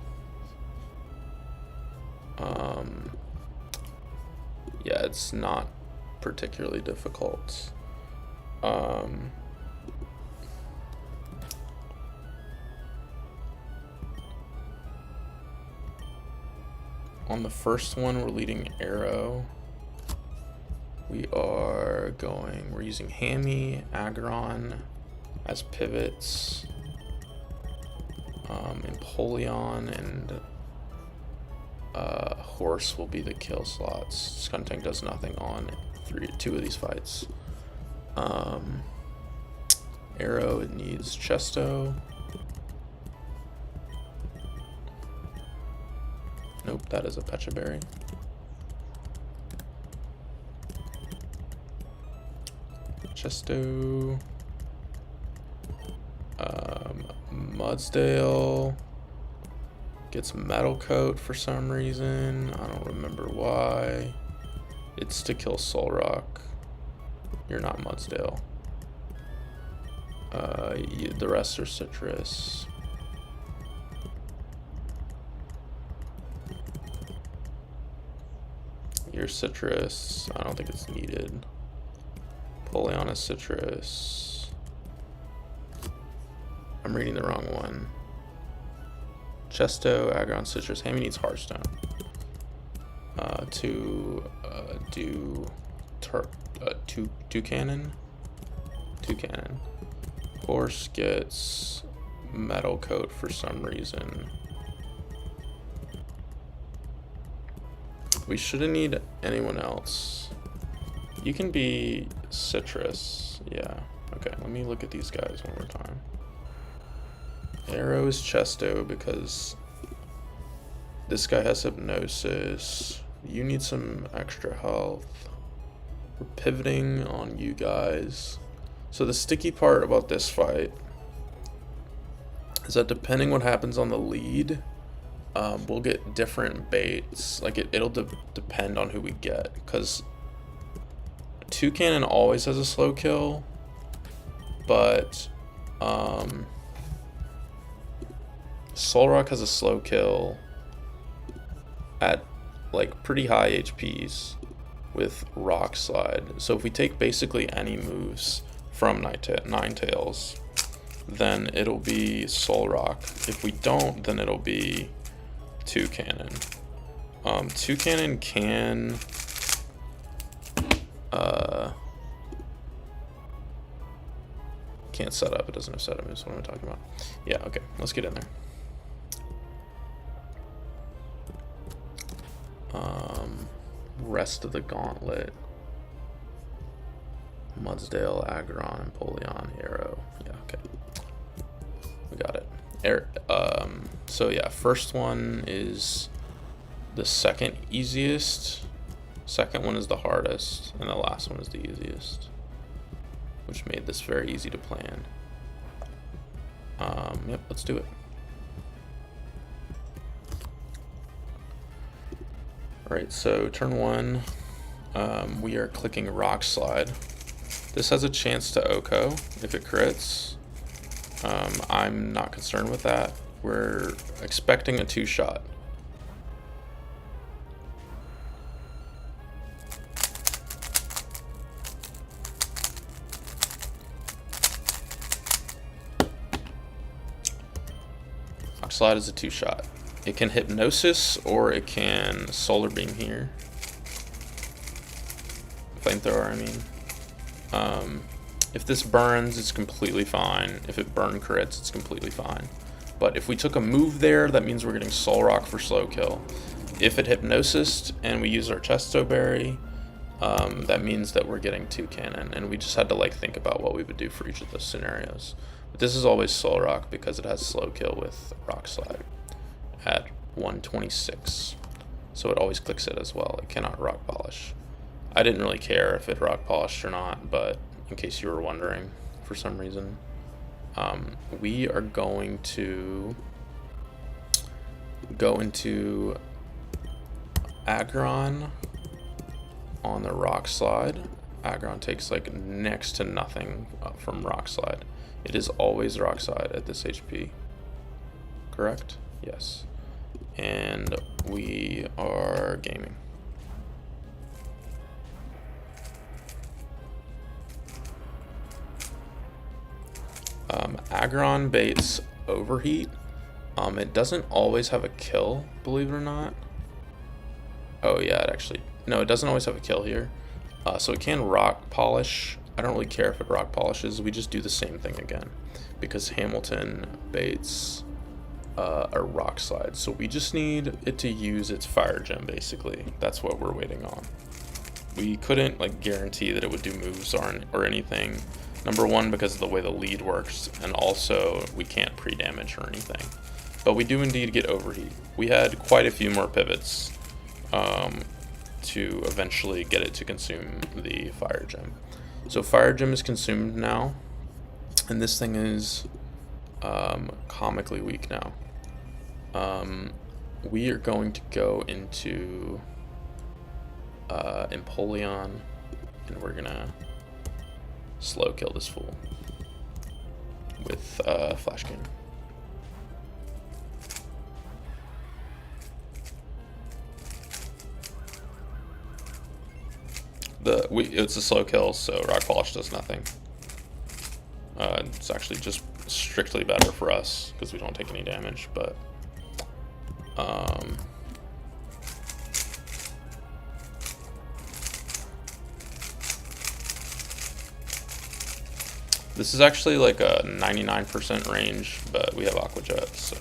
Yeah, it's not particularly difficult. On the first one, we're leading Arrow. We're using Hammy, Agron as pivots, Empoleon and horse will be the kill slots. Skuntank does nothing on two of these fights. Arrow, it needs Chesto. Nope, that is a Pecha Berry. Chesto. Mudsdale gets Metal Coat for some reason. I don't remember why. It's to kill Solrock. You're not Mudsdale. The rest are Citrus. You're Citrus. I don't think it's needed. Poliana Citrus. I'm reading the wrong one. Chesto, Aggron, Citrus. Hammy needs Hearthstone. Toucannon. Horse gets Metal Coat for some reason. We shouldn't need anyone else. You can be Citrus. Yeah. Okay, let me look at these guys one more time. Arrow is Chesto because this guy has Hypnosis. You need some extra health. We're pivoting on you guys. So the sticky part about this fight is that depending what happens on the lead, we'll get different baits. Like it'll depend on who we get, because Toucannon always has a slow kill, but Solrock has a slow kill at like pretty high HPs with Rock Slide. So if we take basically any moves from Ninetales, then it'll be Solrock. If we don't, then it'll be Toucannon. Toucannon can can't set up. It doesn't have setup moves. What am I talking about? Yeah, okay, let's get in there. Rest of the gauntlet. Mudsdale, Aggron, and Polion, Arrow. Yeah, okay. We got it. So yeah, first one is the second easiest. Second one is the hardest, and the last one is the easiest, which made this very easy to plan. Yep, let's do it. Alright, so turn one, we are clicking Rock Slide. This has a chance to OHKO if it crits. I'm not concerned with that. We're expecting a 2-shot. Rock Slide is a 2-shot. It can Hypnosis or it can Solar Beam here. Flamethrower, I mean. If this burns, it's completely fine. If it burn crits, it's completely fine. But if we took a move there, that means we're getting Solrock for slow kill. If it Hypnosis and we use our Chesto Berry, that means that we're getting Toucannon, and we just had to like think about what we would do for each of those scenarios. But this is always Solrock because it has slow kill with Rock Slide at 126, so it always clicks it as well. It cannot Rock Polish. I didn't really care if it Rock Polished or not, but in case you were wondering for some reason, we are going to go into Aggron on the Rock Slide. Aggron takes like next to nothing from Rock Slide. It is always Rock Slide at this HP. Correct? Yes. And we are gaming. Aggron baits Overheat. It doesn't always have a kill, believe it or not. Oh yeah, it actually, no, it doesn't always have a kill here. So it can Rock Polish. I don't really care if it Rock Polishes. We just do the same thing again because Hamilton baits a rock slide. So we just need it to use its fire gem, basically. That's what we're waiting on. We couldn't like guarantee that it would do moves or anything. Number one, because of the way the lead works, and also we can't pre-damage or anything. But we do indeed get overheat. We had quite a few more pivots to eventually get it to consume the fire gem. So fire gem is consumed now, and this thing is comically weak now. We are going to go into Empoleon, and we're gonna slow kill this fool with Flash Cannon. It's a slow kill, so Rock Polish does nothing. It's actually just strictly better for us because we don't take any damage, but this is actually like a 99% range, but we have Aqua Jet, so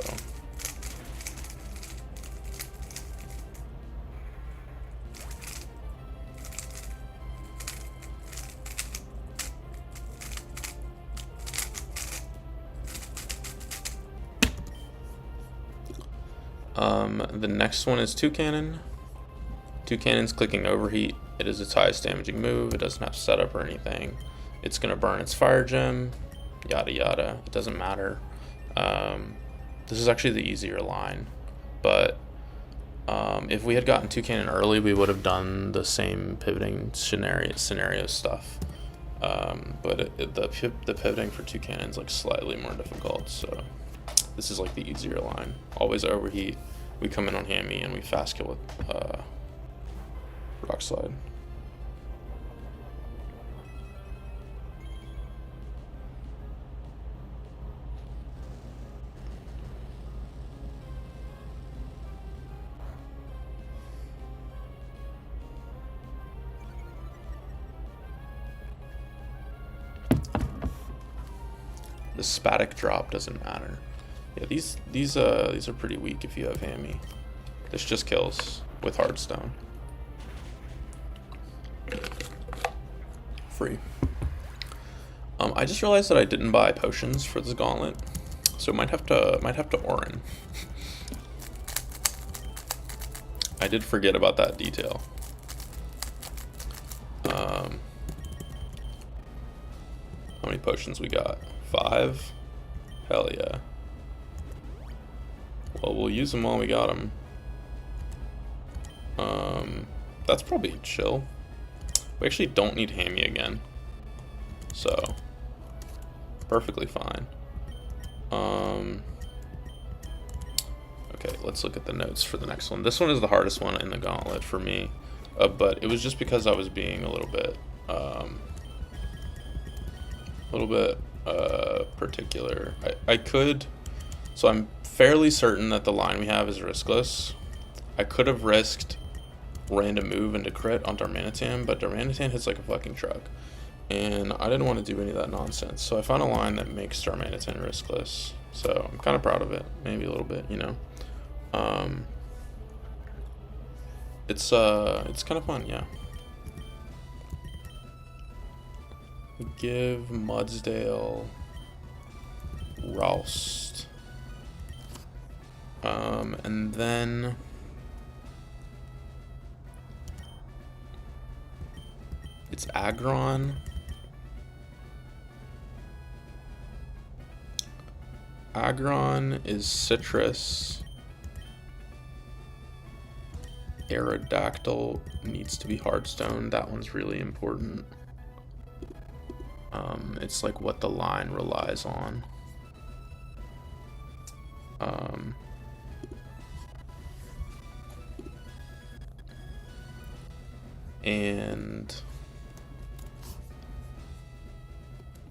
the next one is Toucannon. Toucannon's clicking overheat. It is its highest damaging move. It doesn't have setup or anything. It's gonna burn its fire gem, yada yada. It doesn't matter. This is actually the easier line, but if we had gotten Toucannon early, we would have done the same pivoting scenario stuff. But the pivoting for Toucannon is like slightly more difficult, so this is like the easier line. Always overheat. We come in on Hammy and we fast kill with Rock Slide. The Spatic drop doesn't matter. Yeah, these are pretty weak if you have Hammy. This just kills with Hearthstone. Free. I just realized that I didn't buy potions for this gauntlet, so might have to Orin. I did forget about that detail. How many potions we got? 5? Hell yeah. Well, we'll use them while we got them. That's probably chill. We actually don't need Hammy again, so perfectly fine. Okay, let's look at the notes for the next one. This one is the hardest one in the gauntlet for me, but it was just because I was being a little bit particular. I could, so I'm fairly certain that the line we have is riskless. I could have risked random move into crit on Darmanitan, but Darmanitan hits like a fucking truck, and I didn't want to do any of that nonsense. So I found a line that makes Darmanitan riskless. So I'm kind of proud of it, maybe a little bit, you know. It's kind of fun, yeah. Give Mudsdale Roust. And then it's Aggron. Aggron is Citrus. Aerodactyl needs to be Hardstone. That one's really important. It's like what the line relies on. And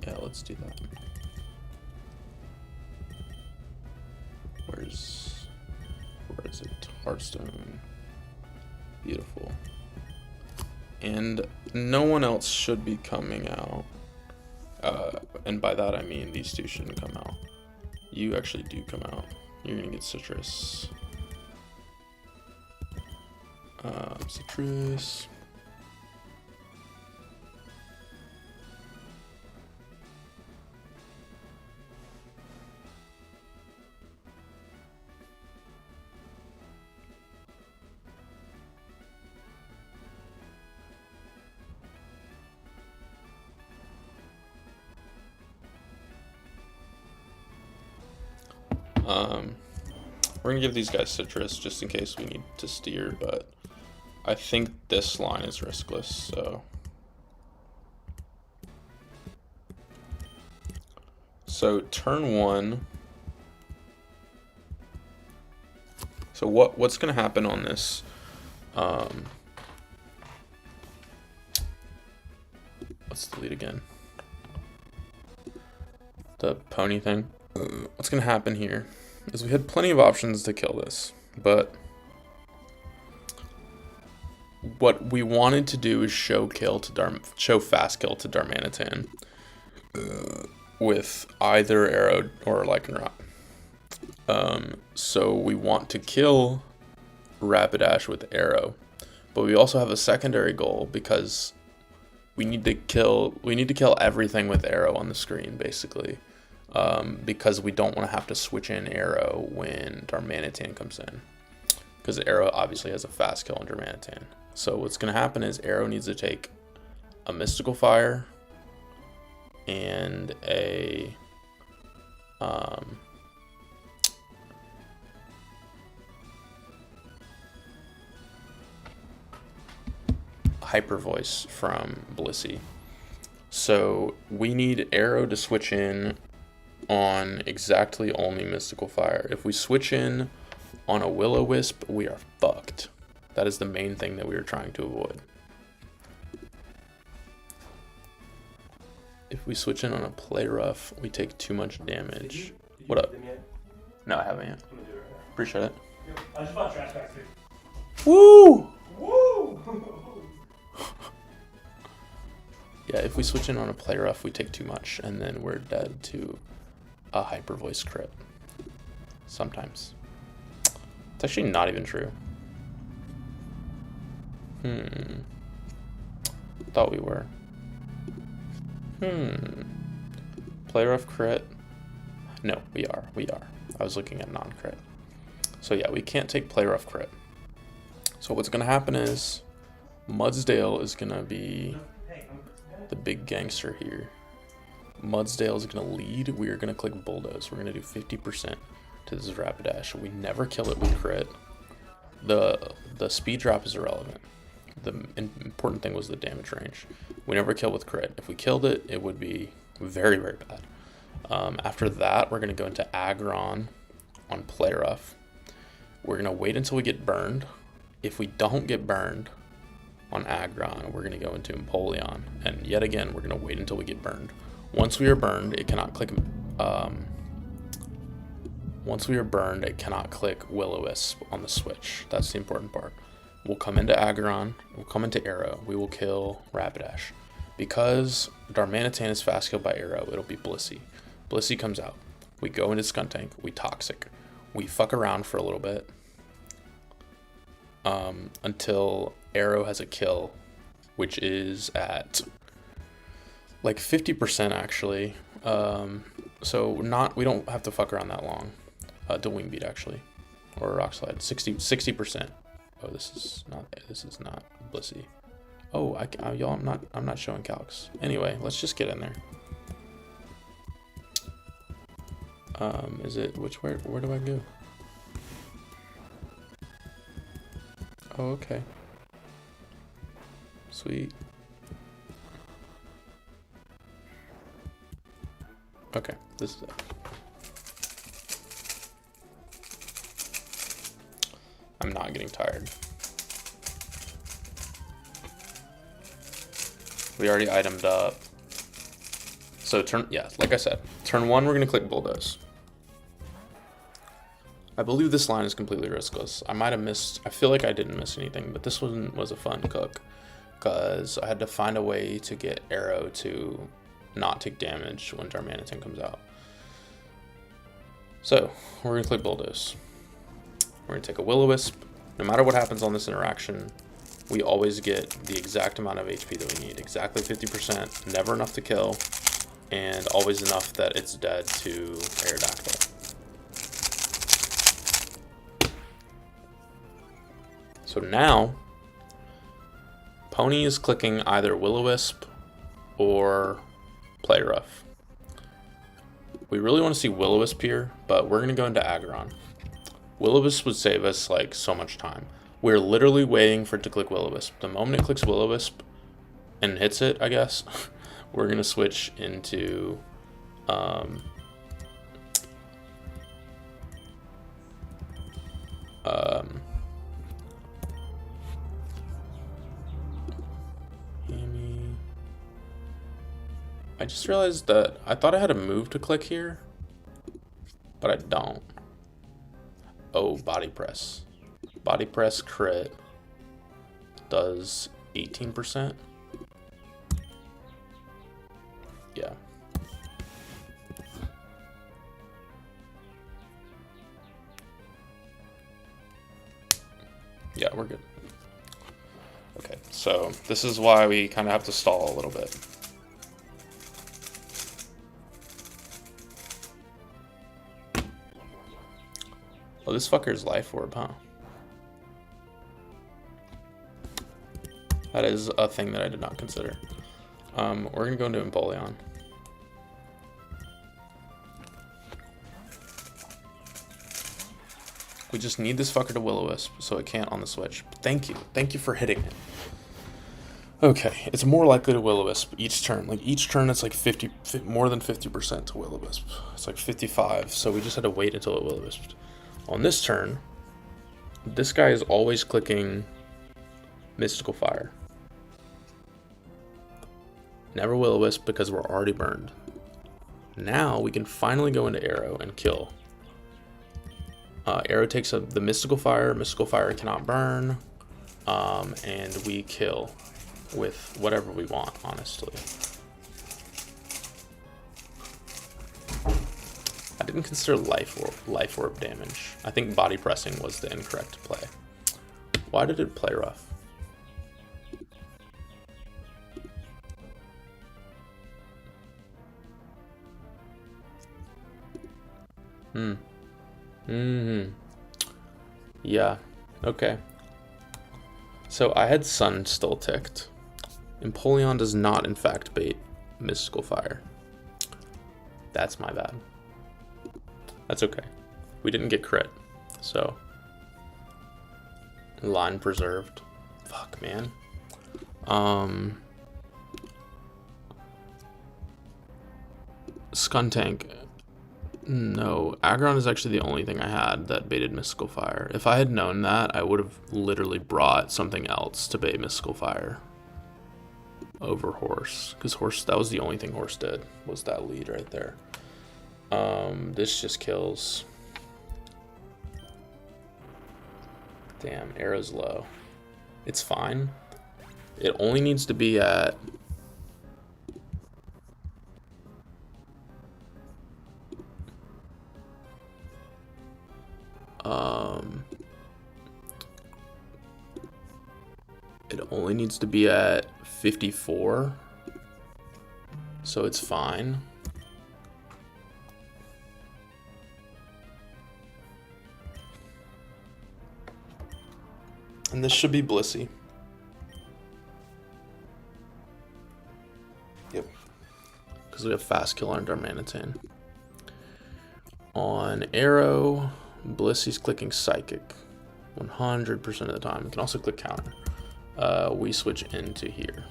yeah, let's do that. Where is it? Hearthstone. Beautiful. And no one else should be coming out. And by that I mean these two shouldn't come out. You actually do come out. you're gonna get citrus. Citrus. We're gonna give these guys citrus just in case we need to steer, but I think this line is riskless, so. So turn 1. So what's gonna happen on this? Let's delete again. The pony thing. What's gonna happen here is we had plenty of options to kill this, but what we wanted to do is show fast kill to Darmanitan with either arrow or Lycanrot. So we want to kill Rapidash with arrow, but we also have a secondary goal because we need to kill everything with arrow on the screen, basically. Because we don't want to have to switch in arrow when Darmanitan comes in, because arrow obviously has a fast kill on Darmanitan. So what's going to happen is arrow needs to take a mystical fire and a hyper voice from Blissey. So we need arrow to switch in on exactly only mystical fire. If we switch in on a will-o-wisp, we are fucked. That is the main thing that we were trying to avoid. If we switch in on a play rough, we take too much damage. What up? No, I haven't yet. Appreciate it. I just bought trash bags too. Woo! Woo! Yeah, if we switch in on a play rough, we take too much, and then we're dead to a hyper voice crit. Sometimes. It's actually not even true. Thought we were. Play rough crit. No, we are. I was looking at non-crit. So yeah, we can't take play rough crit. So what's gonna happen is Mudsdale is gonna be the big gangster here. Mudsdale is gonna lead. We are gonna click bulldoze. We're gonna do 50% to this Rapidash. We never kill it with crit. The speed drop is irrelevant. The important thing was the damage range. We never kill with crit. If we killed it, it would be very, very bad. After that, we're gonna go into Aggron on play rough. We're gonna wait until we get burned. If we don't get burned on Aggron, we're gonna go into Empoleon, and yet again, we're gonna wait until we get burned. Once we are burned, it cannot click. Once we are burned, it cannot click Will-O-Wisp on the switch. That's the important part. We'll come into Aggron. We'll come into Arrow. We will kill Rapidash. Because Darmanitan is fast killed by Arrow, it'll be Blissey. Blissey comes out. We go into Skuntank. We Toxic. We fuck around for a little bit until Arrow has a kill, which is at like 50% actually. So we don't have to fuck around that long. To Wing Beat actually, or Rock Slide. 60%. Oh, this is not Blissey. Oh, y'all, I'm not showing calcs. Anyway, let's just get in there. Is it where do I go? Oh, okay. Sweet. Okay, this is it. I'm not getting tired. We already itemed up. So like I said, turn 1, we're gonna click Bulldoze. I believe this line is completely riskless. I feel like I didn't miss anything, but this one was a fun cook because I had to find a way to get Arrow to not take damage when Darmanitan comes out. So we're gonna click bulldoze. We're gonna take a will-o-wisp. No matter what happens on this interaction, we always get the exact amount of HP that we need. Exactly 50%, never enough to kill, and always enough that it's dead to Aerodactyl. So now, Pony is clicking either will-o-wisp or play rough. We really want to see will-o-wisp here, but we're going to go into Aggron. Will-o-wisp would save us like so much time. We're literally waiting for it to click will-o-wisp. The moment it clicks will-o-wisp and hits it, I guess, we're going to switch into I just realized that I thought I had a move to click here, but I don't. Oh, body press. Body press crit does 18%. Yeah. Yeah, we're good. Okay, so this is why we kind of have to stall a little bit. Oh, this fucker's life orb, huh? That is a thing that I did not consider. We're gonna go into Empoleon. We just need this fucker to will-o-wisp, so it can't on the switch. Thank you. Thank you for hitting it. Okay, it's more likely to will-o-wisp each turn. Like, each turn it's like 50, more than 50% to will-o-wisp. It's like 55, so we just had to wait until it will-o-wisped. On this turn, this guy is always clicking Mystical Fire. Never will-o-wisp because we're already burned. Now we can finally go into Arrow and kill. Arrow takes the Mystical Fire. Mystical Fire cannot burn. And we kill with whatever we want, honestly. I didn't consider life orb damage. I think body pressing was the incorrect play. Why did it play rough? Yeah, okay. So I had Sun still ticked. Empoleon does not, in fact, bait Mystical Fire. That's my bad. That's okay. We didn't get crit, so. Line preserved. Fuck, man. Skuntank. No, Aggron is actually the only thing I had that baited Mystical Fire. If I had known that, I would have literally brought something else to bait Mystical Fire over Horse. Because Horse, that was the only thing Horse did, was that lead right there. This just kills. Damn, Arrow's low. It's fine. It only needs to be at... it only needs to be at 54, so it's fine. And this should be Blissey. Yep. Because we have fast kill on Darmanitan. On Arrow, Blissey's clicking Psychic 100% of the time. We can also click Counter. We switch into here.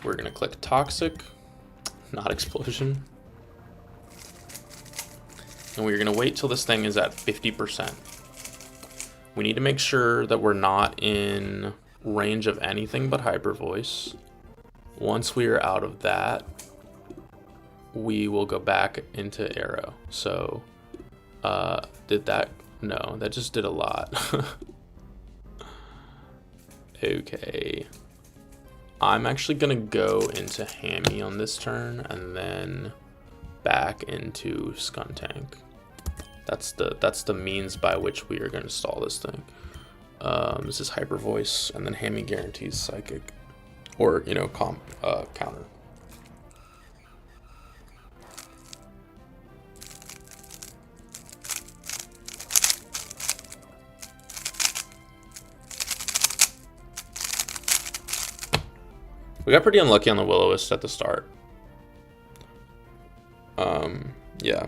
We're gonna click Toxic, not Explosion. And we're gonna wait till this thing is at 50%. We need to make sure that we're not in range of anything but Hyper Voice. Once we are out of that, we will go back into Arrow. So, did that No, that just did a lot. Okay. I'm actually gonna go into Hammy on this turn and then back into Skuntank. That's the means by which we are gonna stall this thing. This is Hyper Voice, and then Hammy guarantees Psychic. Or, you know, counter. We got pretty unlucky on the Will-O-Wisp at the start. Yeah.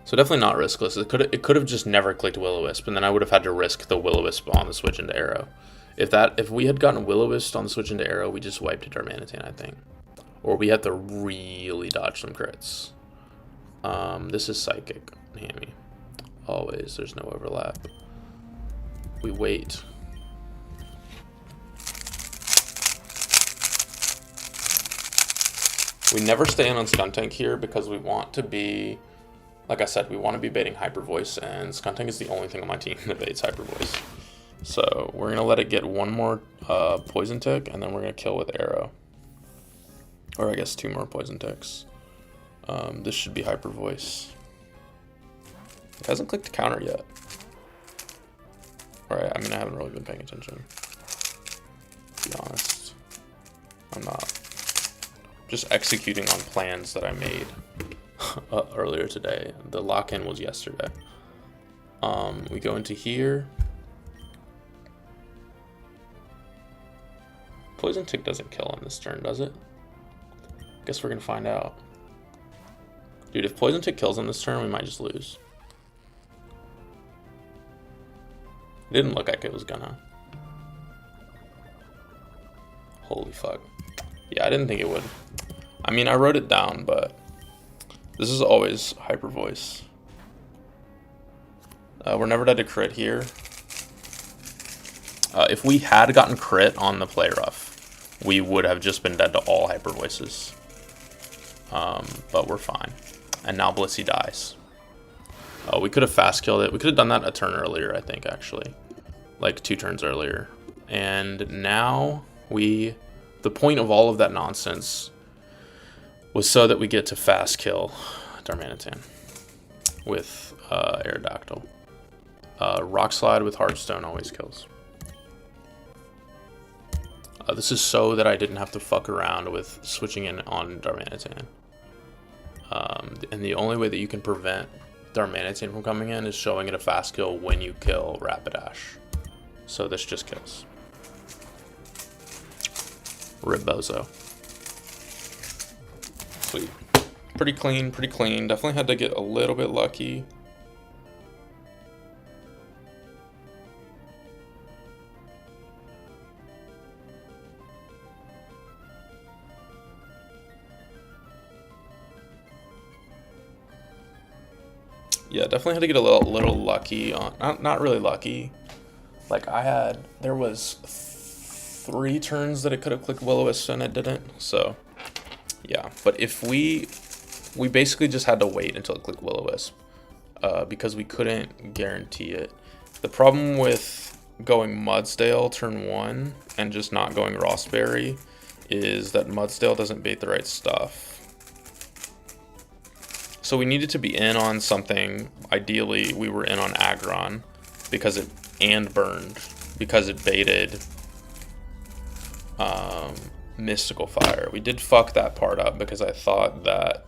So definitely not riskless. It could have just never clicked Will-O-Wisp, and then I would have had to risk the Will-O-Wisp on the switch into Arrow. If we had gotten Will-O-Wisp on the switch into Arrow, we just wiped it Darmanitan, I think. Or we had to really dodge some crits. This is Psychic, Hammy. Always, there's no overlap. We wait. We never stay in on Skuntank here because we want to be, like I said, we want to be baiting Hyper Voice, and Skuntank is the only thing on my team that baits Hyper Voice. So we're going to let it get one more Poison Tick, and then we're going to kill with Arrow. Or I guess 2 more Poison Ticks. This should be Hyper Voice. It hasn't clicked counter yet. Alright, I mean, I haven't really been paying attention. To be honest. I'm not. Just executing on plans that I made earlier today. The lock-in was yesterday. We go into here. Poison Tick doesn't kill on this turn, does it? Guess we're gonna find out. Dude, if Poison Tick kills on this turn, we might just lose. It didn't look like it was gonna. Holy fuck. Yeah, I didn't think it would. I mean, I wrote it down, but this is always Hyper Voice. We're never dead to crit here. If we had gotten crit on the Play Rough, we would have just been dead to all Hyper Voices. But we're fine. And now Blissey dies. We could have fast killed it. We could have done that a turn earlier, I think, actually. Like 2 turns earlier. And now the point of all of that nonsense was so that we get to fast kill Darmanitan with Aerodactyl. Rock Slide with Hearthstone always kills. This is so that I didn't have to fuck around with switching in on Darmanitan. And the only way that you can prevent Darmanitan from coming in is showing it a fast kill when you kill Rapidash. So this just kills. Ribbozo. Sweet. Pretty clean, pretty clean. Definitely had to get a little bit lucky. Yeah, definitely had to get a little lucky on, not really lucky. Like there was 3 turns that it could have clicked Will-O-Wisp and it didn't. So yeah, but if we basically just had to wait until it clicked Will-O-Wisp because we couldn't guarantee it. The problem with going Mudsdale turn 1 and just not going Rossberry is that Mudsdale doesn't bait the right stuff. So we needed to be in on something. Ideally, we were in on Aggron because it burned because it baited Mystical Fire. We did fuck that part up because I thought that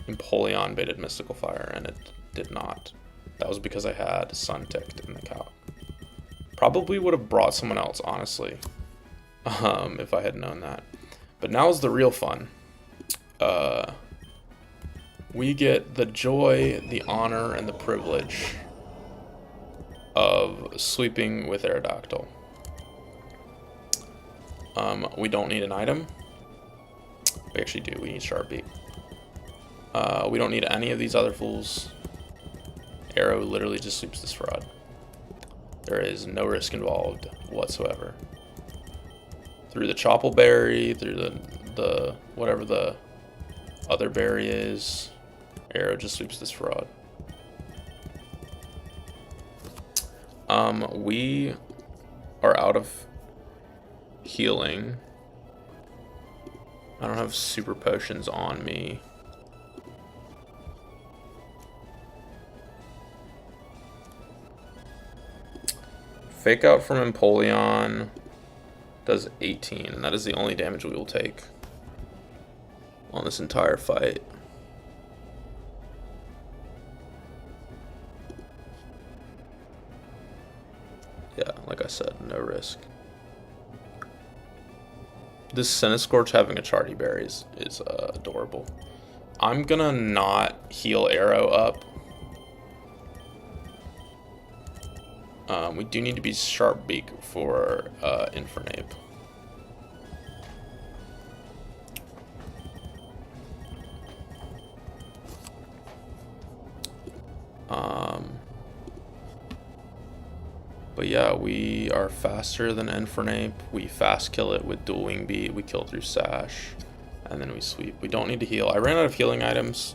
Empoleon baited Mystical Fire and it did not. That was because I had Sun ticked in the calc. Probably would have brought someone else, honestly, if I had known that. But now's the real fun. We get the joy, the honor, and the privilege of sweeping with Aerodactyl. We don't need an item. We actually do. We need Sharp Beak. We don't need any of these other fools. Arrow literally just sweeps this fraud. There is no risk involved whatsoever. Through the Choppleberry, through the whatever the other berry is. Arrow just sweeps this fraud. We are out of healing. I don't have super potions on me. Fake out from Empoleon does 18, and that is the only damage we will take on this entire fight. Yeah, like I said, no risk. This Centiskorch having a Charty Berry is adorable. I'm gonna not heal Arrow up. We do need to be Sharp Beak for Infernape. But yeah, we are faster than Infernape. We fast kill it with Dual Wing Beat. We kill through Sash, and then we sweep. We don't need to heal. I ran out of healing items.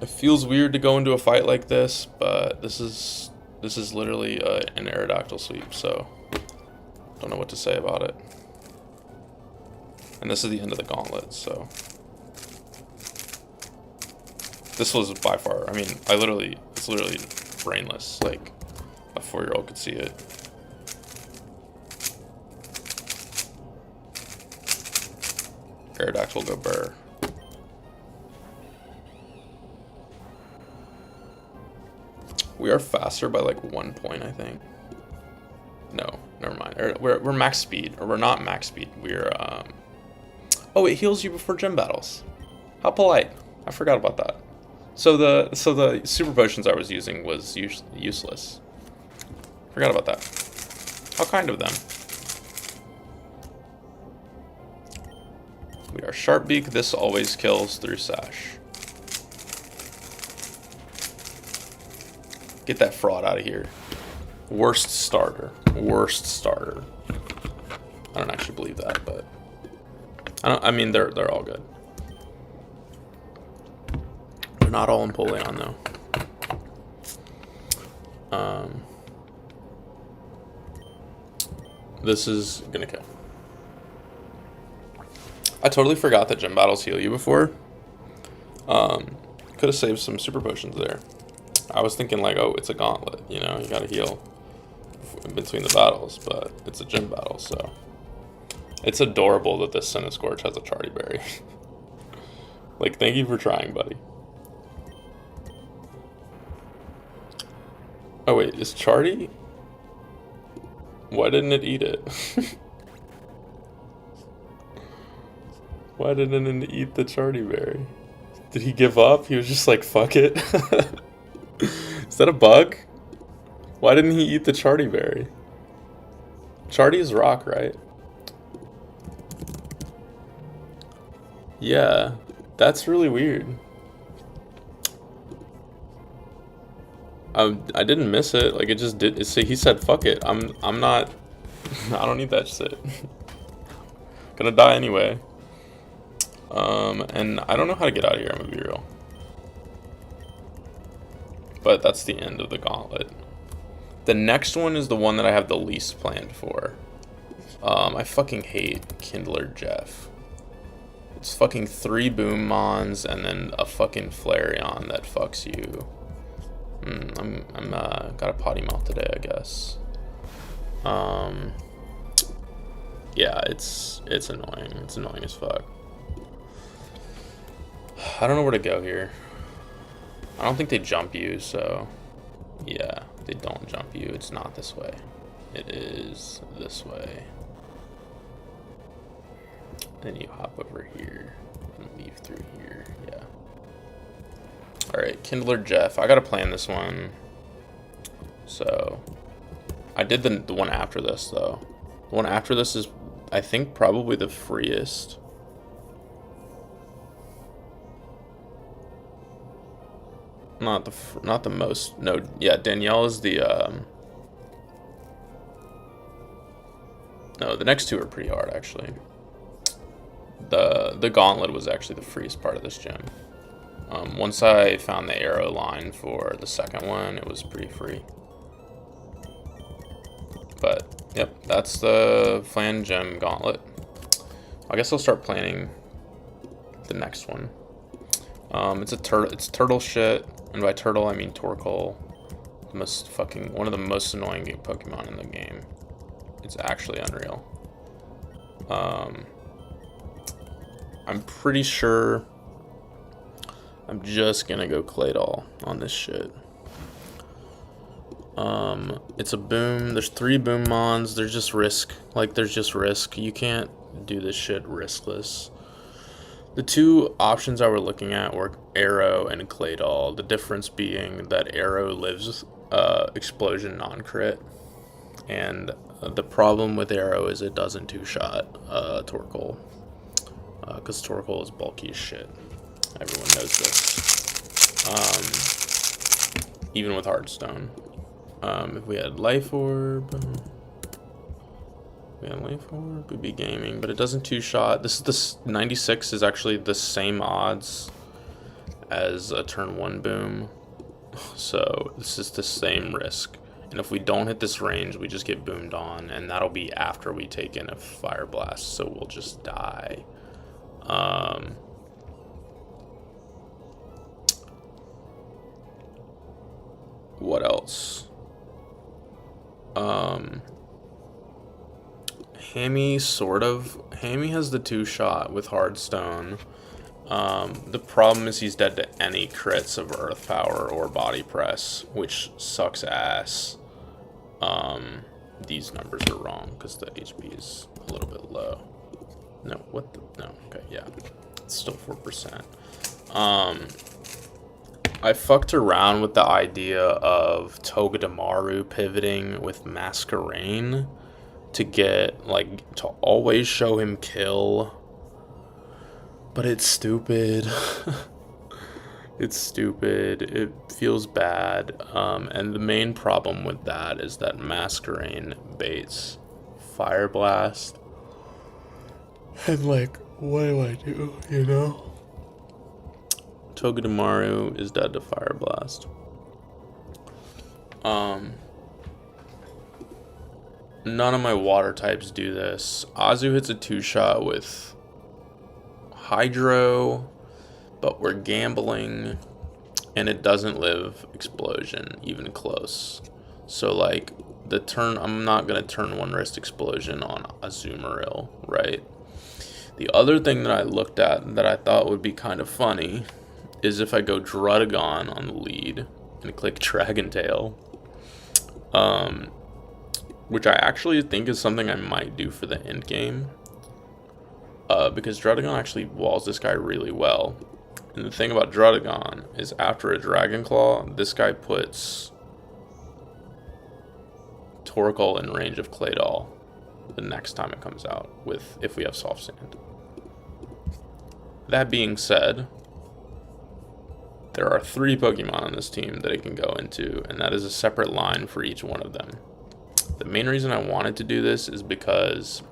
It feels weird to go into a fight like this, but this is literally an Aerodactyl sweep, so don't know what to say about it. And this is the end of the gauntlet, so this was by far, I mean, it's literally brainless, like a 4-year-old could see it. Aerodactyl go burr. We are faster by like 1 point, I think. No, never mind. We're max speed, or we're not max speed. We're oh, it heals you before gym battles. How polite. I forgot about that. So the super potions I was using was useless. Forgot about that. How kind of them. We are Sharp Beak. This always kills through Sash. Get that fraud out of here. Worst starter. Worst starter. I don't actually believe that, but I mean they're all good. They're not all Empoleon though. This is gonna kill. I totally forgot that gym battles heal you before. Could have saved some super potions there. I was thinking like, oh, it's a gauntlet, you know, you gotta heal in between the battles, but it's a gym battle, so. It's adorable that this Centiskorch has a Charty Berry. Like, thank you for trying, buddy. Oh wait, is Charty? Why didn't it eat it? Why didn't it eat the Charty Berry? Did he give up? He was just like, fuck it. Is that a bug? Why didn't he eat the Charty Berry? Charty is rock, right? Yeah, that's really weird. I didn't miss it. Like, it just did. He said, "Fuck it. I'm not. I don't need that shit. Gonna die anyway." And I don't know how to get out of here. I'm gonna be real. But that's the end of the gauntlet. The next one is the one that I have the least planned for. I fucking hate Kindler Jeff. It's fucking 3 Boom Mons and then a fucking Flareon that fucks you. I'm got a potty mouth today, I guess. Yeah, it's annoying. It's annoying as fuck. I don't know where to go here. I don't think they jump you, so yeah, they don't jump you. It's not this way. It is this way. Then you hop over here and leave through here. Yeah. Alright, Kindler Jeff. I gotta plan this one. So I did the one after this though. The one after this is, I think, probably the freest. Not the most. No, yeah, Danielle is the no, the next two are pretty hard actually. The gauntlet was actually the freest part of this gym. Once I found the arrow line for the second one, it was pretty free. But, yep, that's the Flan Gem Gauntlet. I guess I'll start planning the next one. It's turtle shit, and by turtle I mean Torkoal. One of the most annoying Pokemon in the game. It's actually unreal. I'm pretty sure I'm just gonna go Claydol on this shit. It's a boom. There's 3 boom mons. There's just risk. Like, there's just risk. You can't do this shit riskless. The 2 options I were looking at were Arrow and Claydol. The difference being that Arrow lives explosion non-crit. And the problem with Arrow is it doesn't 2-shot Torkoal. Because Torkoal is bulky as shit. Everyone knows this. Even with Hearthstone. If we had Life Orb, we'd be gaming, but it doesn't 2-shot. This 96 is actually the same odds as a turn 1 boom, so this is the same risk. And if we don't hit this range, we just get boomed on, and that'll be after we take in a Fire Blast, so we'll just die. What else? Hammy, sort of. Hammy has the 2-shot with Hardstone. The problem is he's dead to any crits of Earth Power or Body Press, which sucks ass. These numbers are wrong because the HP is a little bit low. No, what the? No, okay, yeah. It's still 4%. I fucked around with the idea of Togedemaru pivoting with Masquerain to get, like, to always show him kill. But it's stupid. It's stupid. It feels bad. And the main problem with that is that Masquerain baits Fire Blast. And, like, what do I do, you know? Togedemaru is dead to Fire Blast. None of my water types do this. Azu hits a 2-shot with Hydro, but we're gambling, and it doesn't live Explosion, even close. So, like, I'm not gonna turn 1 wrist Explosion on Azumarill, right? The other thing that I looked at that I thought would be kind of funny is if I go Druddigon on the lead and click Dragon Tail, which I actually think is something I might do for the end game, because Druddigon actually walls this guy really well. And the thing about Druddigon is after a Dragon Claw, this guy puts Torkoal in range of Claydol the next time it comes out, if we have Soft Sand. That being said, there are 3 Pokemon on this team that it can go into, and that is a separate line for each one of them. The main reason I wanted to do this is because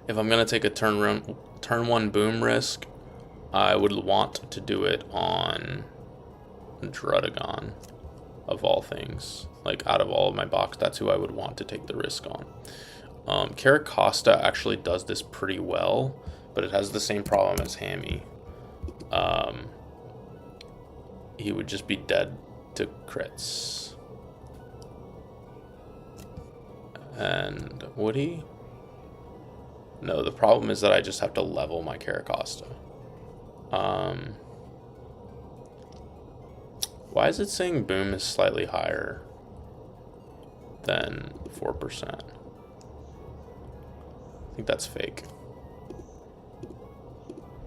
if I'm going to take a turn 1 boom risk, I would want to do it on Druddigon, of all things. Like, out of all of my box, that's who I would want to take the risk on. Caracosta actually does this pretty well, but it has the same problem as Hammy. He would just be dead to crits. And would he? No, the problem is that I just have to level my Caracosta. Why is it saying boom is slightly higher than 4%? I think that's fake.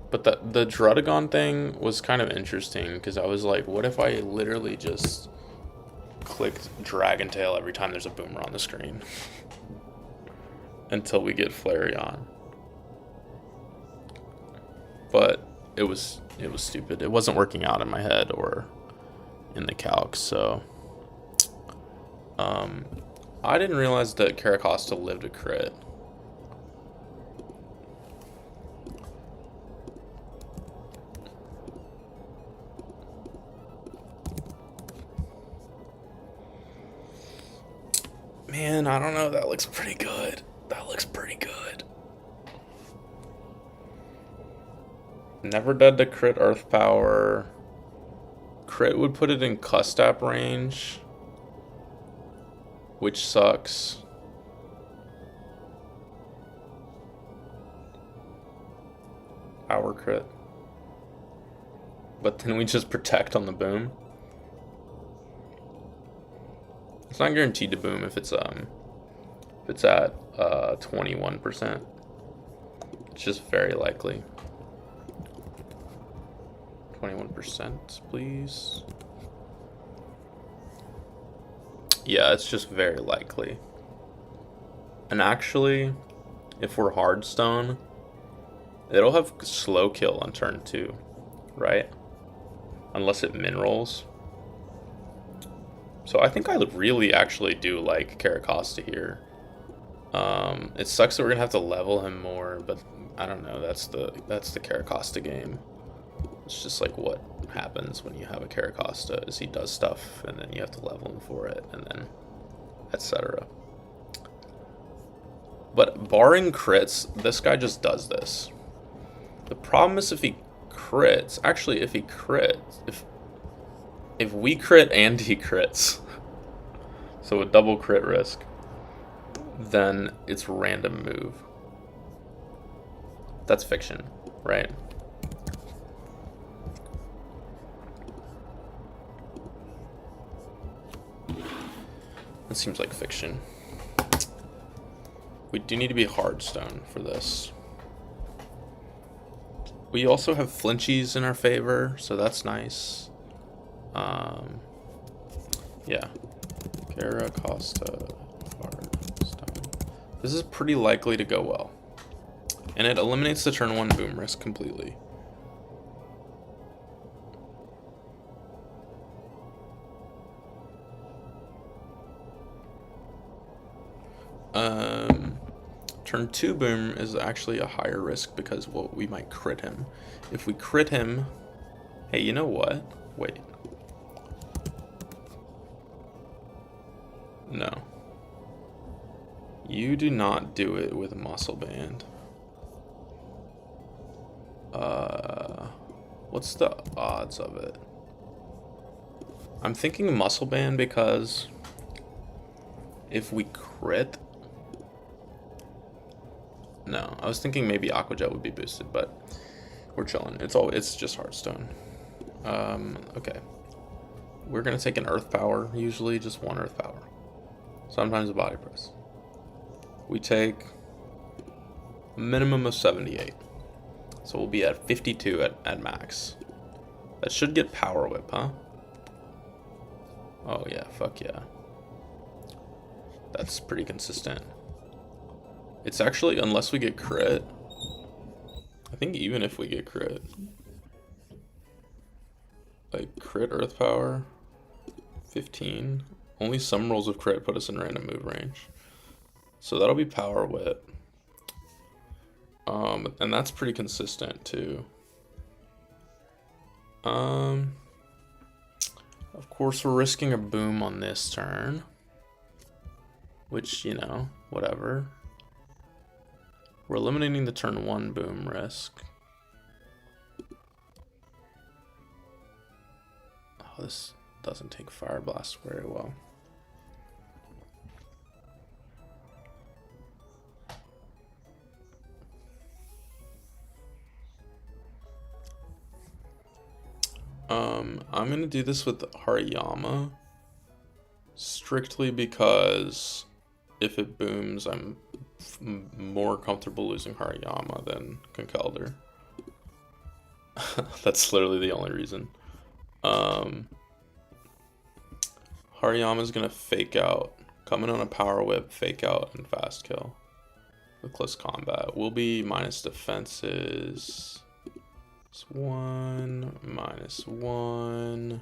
But the Druddigon thing was kind of interesting because I was like, what if I literally just clicked Dragon Tail every time there's a boomer on the screen until we get Flareon? But it was stupid. It wasn't working out in my head or in the calc, so I didn't realize that Caracosta lived a crit. Man, I don't know. That looks pretty good. That looks pretty good. Never dead to crit earth power. Crit would put it in custap range, which sucks. Power crit. But then we just protect on the boom. It's not guaranteed to boom if it's at 21%. It's just very likely. 21%, please. Yeah, it's just very likely. And actually, if we're hardstone, it'll have slow kill on turn 2, right? Unless it min rolls. So I think I really actually do like Caracosta here. It sucks that we're gonna have to level him more, but I don't know. That's the Caracosta game. It's just like what happens when you have a Caracosta is he does stuff and then you have to level him for it and then etc. But barring crits, this guy just does this. The problem is if he crits, actually if he crits, if we crit and he crits, so a double crit risk, then it's random move. That's fiction, right? That seems like fiction. We do need to be hardstone for this. We also have flinchies in our favor, so that's nice. Yeah. Caracosta, hardstone. This is pretty likely to go well. And it eliminates the turn 1 boom risk completely. Turn 2 boom is actually a higher risk because, well, we might crit him. If we crit him... Hey, you know what? Wait. No. You do not do it with a muscle band. What's the odds of it? I'm thinking muscle band because if we crit... No, I was thinking maybe Aquajet would be boosted, but we're chilling. It's just Hearthstone. Okay. We're gonna take an Earth Power, usually just one Earth Power. Sometimes a Body Press. We take a minimum of 78. So we'll be at 52 at max. That should get Power Whip, huh? Oh yeah, fuck yeah. That's pretty consistent. It's actually, unless we get crit, I think even if we get crit, like crit Earth Power, 15, only some rolls of crit put us in random move range. So that'll be Power Whip. And that's pretty consistent too. Of course we're risking a boom on this turn, which, you know, whatever. We're eliminating the turn 1 boom risk. Oh, this doesn't take Fire Blast very well. I'm gonna do this with Hariyama strictly because if it booms, I'm more comfortable losing Hariyama than Conkeldurr. That's literally the only reason. Hariyama's gonna fake out, come in on a Power Whip, fake out, and fast kill with close combat. We'll be minus defenses. -1, -1.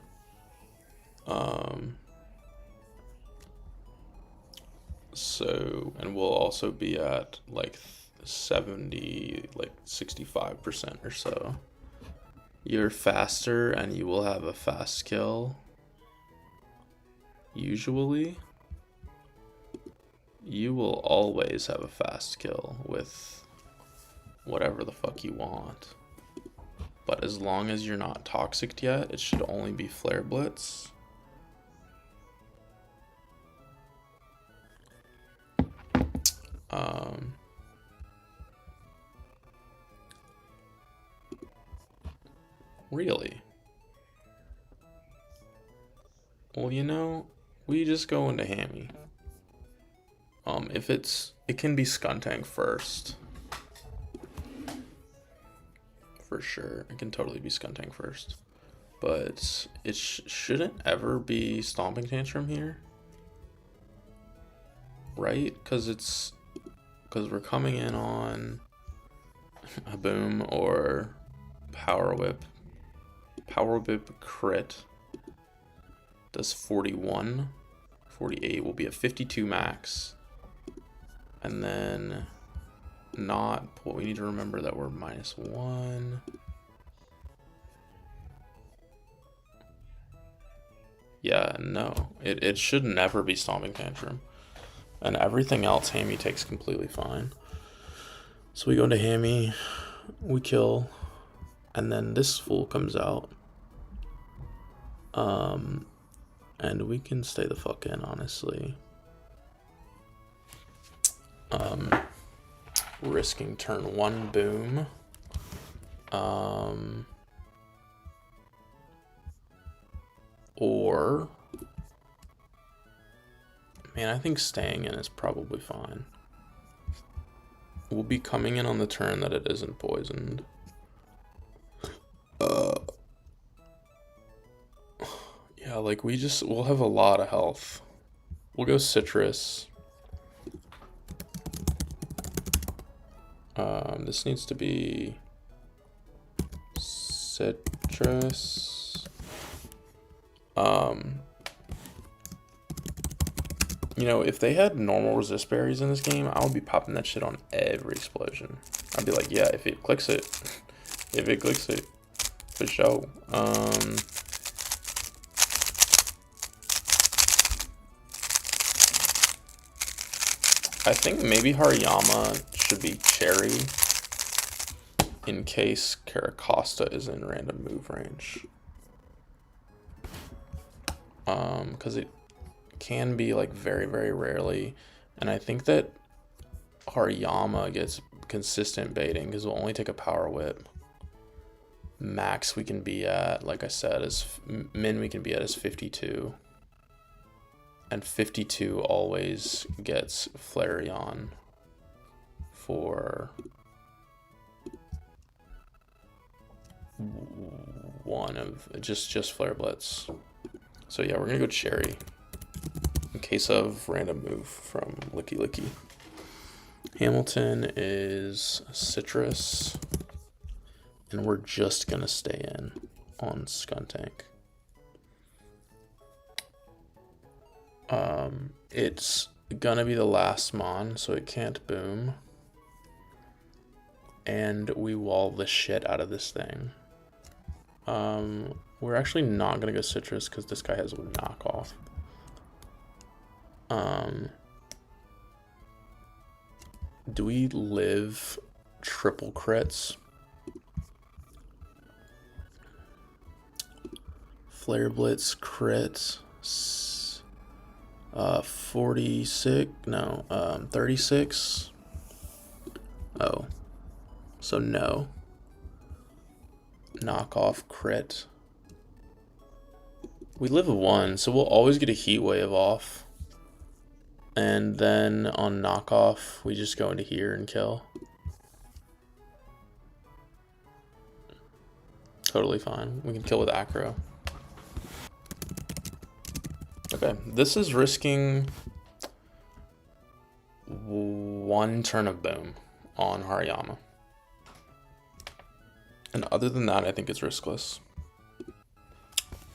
So, and we'll also be at like 70, like 65% or so. You're faster and you will have a fast kill. Usually. You will always have a fast kill with whatever the fuck you want. But as long as you're not toxic yet, it should only be Flare Blitz. Really? Well, you know, we just go into Hammy. It can be Skuntank first. For sure, it can totally be Skuntank first. But it shouldn't ever be Stomping Tantrum here. Right? Because we're coming in on a Boom or Power Whip. Power Whip crit does 41. 48 will be a 52 max. And then not, well, we need to remember that we're -1. Yeah, no, it should never be Stomping Tantrum. And everything else Hammy takes completely fine. So we go into Hammy, we kill, and then this fool comes out. And we can stay the fuck in, honestly. Risking turn 1 Boom. Or, man, I think staying in is probably fine. We'll be coming in on the turn that it isn't poisoned. Yeah, like we'll have a lot of health. We'll go Citrus. This needs to be Citrus. You know, if they had normal resist berries in this game, I would be popping that shit on every explosion. I'd be like, yeah, if it clicks it, for sure. I think maybe Hariyama should be Cherry in case Caracosta is in random move range. Because it can be like very, very rarely. And I think that Hariyama gets consistent baiting because we'll only take a Power Whip. Max we can be at, like I said, is min we can be at is 52. And 52 always gets Flareon for one of just Flare Blitz. So yeah, we're gonna go Cherry in case of random move from Licky Licky. Hamilton is Citrus, and we're just gonna stay in on Skuntank. It's gonna be the last Mon, so it can't Boom. And we wall the shit out of this thing. We're actually not gonna go Citrus because this guy has a knockoff. Do we live triple crits? Flare Blitz crit. 46, no, 36. Oh, so no. Knockoff crit. We live a 1, so we'll always get a Heat Wave off. And then on knockoff, we just go into here and kill. Totally fine. We can kill with Acro. Okay, this is risking 1 turn of Boom on Hariyama. And other than that, I think it's riskless.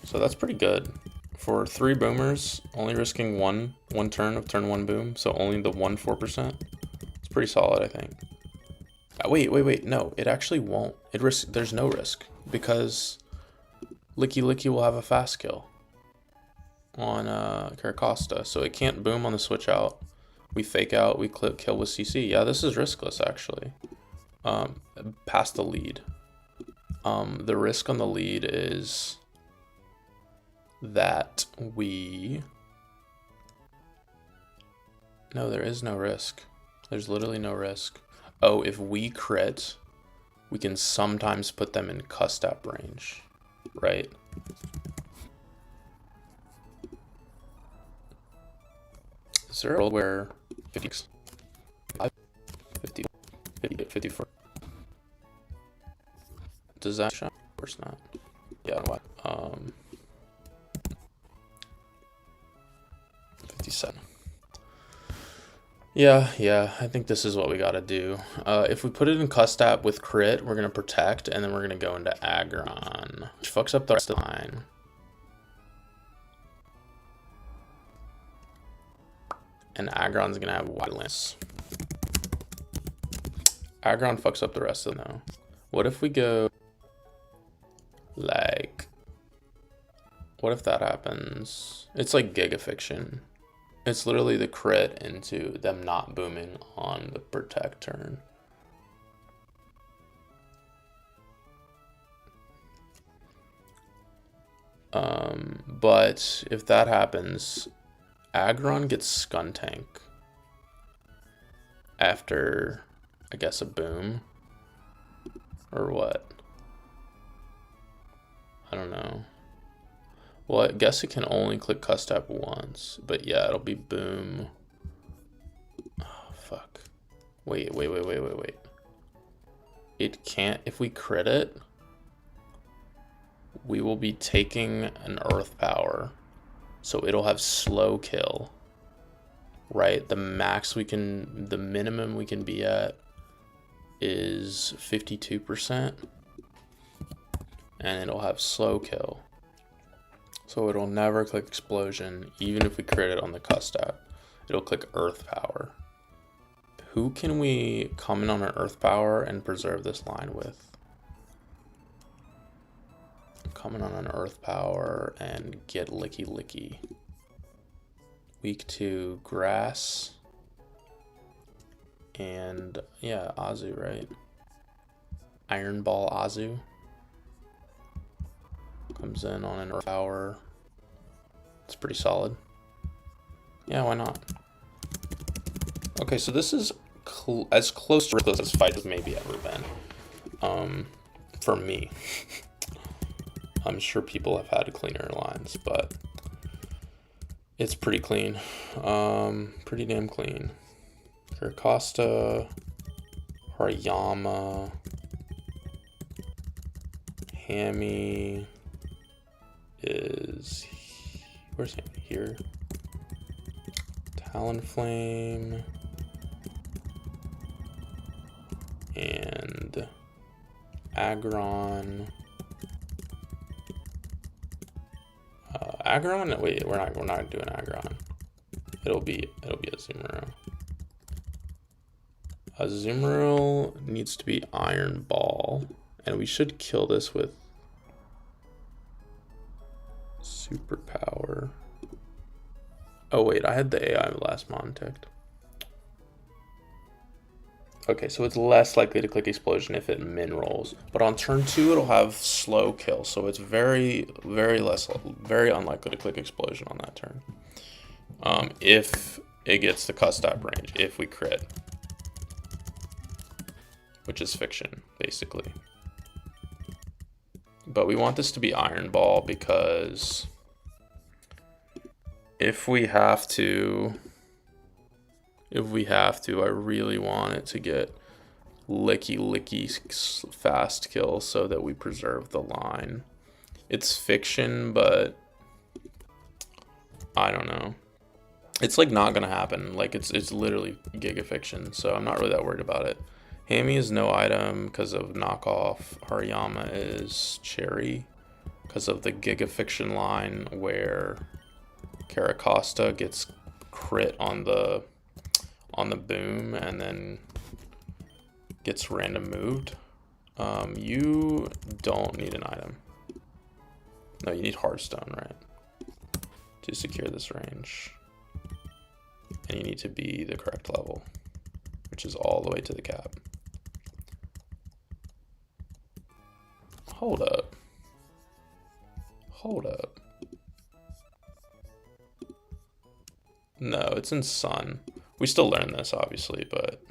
So that's pretty good. For 3 boomers, only risking one turn of turn 1 Boom, so only the 1-4%. It's pretty solid, I think. Wait, no, it actually won't. There's no risk, because Licky Licky will have a fast kill on Caracosta, so it can't Boom on the switch out. We fake out, we kill with CC. Yeah, this is riskless actually. Past the lead. The risk on the lead is that we... No, there is no risk. There's literally no risk. Oh, if we crit, we can sometimes put them in custap range, right? Is there a world where 50, 54? Does that show? Of course not. Yeah, what? 57. Yeah, I think this is what we gotta do. If we put it in custap with crit, we're gonna protect, and then we're gonna go into aggron, which fucks up the rest of the line. And aggron's gonna have wide lance. Aggron fucks up the rest of them though. What if we go like, what if that happens? It's like gigafiction. It's literally the crit into them not booming on the protect turn. But if that happens, aggron gets Skun Tank after, I guess, a boom. Or what? I don't know. Well, I guess it can only click custap once, but yeah, it'll be boom. Oh, fuck. Wait. It can't, if we crit it, we will be taking an earth power. So it'll have slow kill, right? The minimum we can be at is 52%, and it'll have slow kill. So it'll never click explosion, even if we crit it on the custap. It'll click earth power. Who can we comment on an earth power and preserve this line with? Comment on an earth power and get licky. Weak to grass. And yeah, Azu, right? Iron Ball Azu. Comes in on an earth power. It's pretty solid. Yeah, why not? Okay, so this is as close to this fight as maybe ever been. For me. I'm sure people have had cleaner lines, but it's pretty clean. Pretty damn clean. Kirakosta, Hariyama, Hammy is, where's Hammy? Here. Talonflame and Aggron. Aggron? Wait, we're not doing Aggron. It'll be a Azumarill. Azumarill needs to be Iron Ball, and we should kill this with Superpower. Oh wait, I had the AI last mon ticked. Okay, so it's less likely to click explosion if it min rolls, but on turn 2 it'll have slow kill, so it's very unlikely to click explosion on that turn. If it gets the custap range, if we crit, which is fiction basically. But we want this to be Iron Ball because if we have to, I really want it to get licky fast kill so that we preserve the line. It's fiction, but I don't know. It's like not gonna happen. Like it's literally giga fiction, so I'm not really that worried about it. Hammy is no item because of knockoff. Hariyama is cherry because of the giga fiction line where Kirakosta gets crit on the boom and then gets random moved. You don't need an item. No, you need Hearthstone, right? To secure this range. and you need to be the correct level, which is all the way to the cap. Hold up. Hold up. No, it's in sun. We still learn this, obviously, but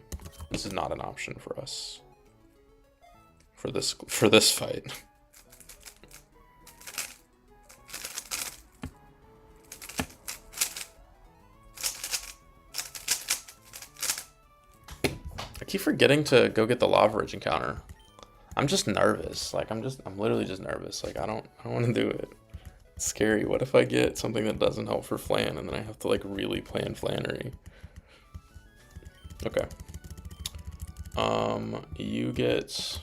this is not an option for us for this fight. I keep forgetting to go get the lavaridge encounter. I'm just nervous. Like I'm literally just nervous. Like I don't want to do it. It's scary. What if I get something that doesn't help for flan and then I have to like really plan flannery? Okay. You get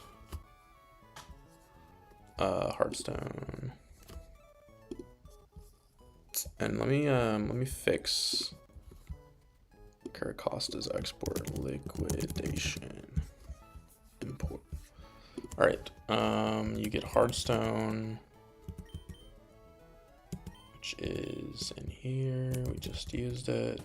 hardstone. And let me fix Caracosta's export liquidation import. All right, you get hardstone, which is in here. We just used it.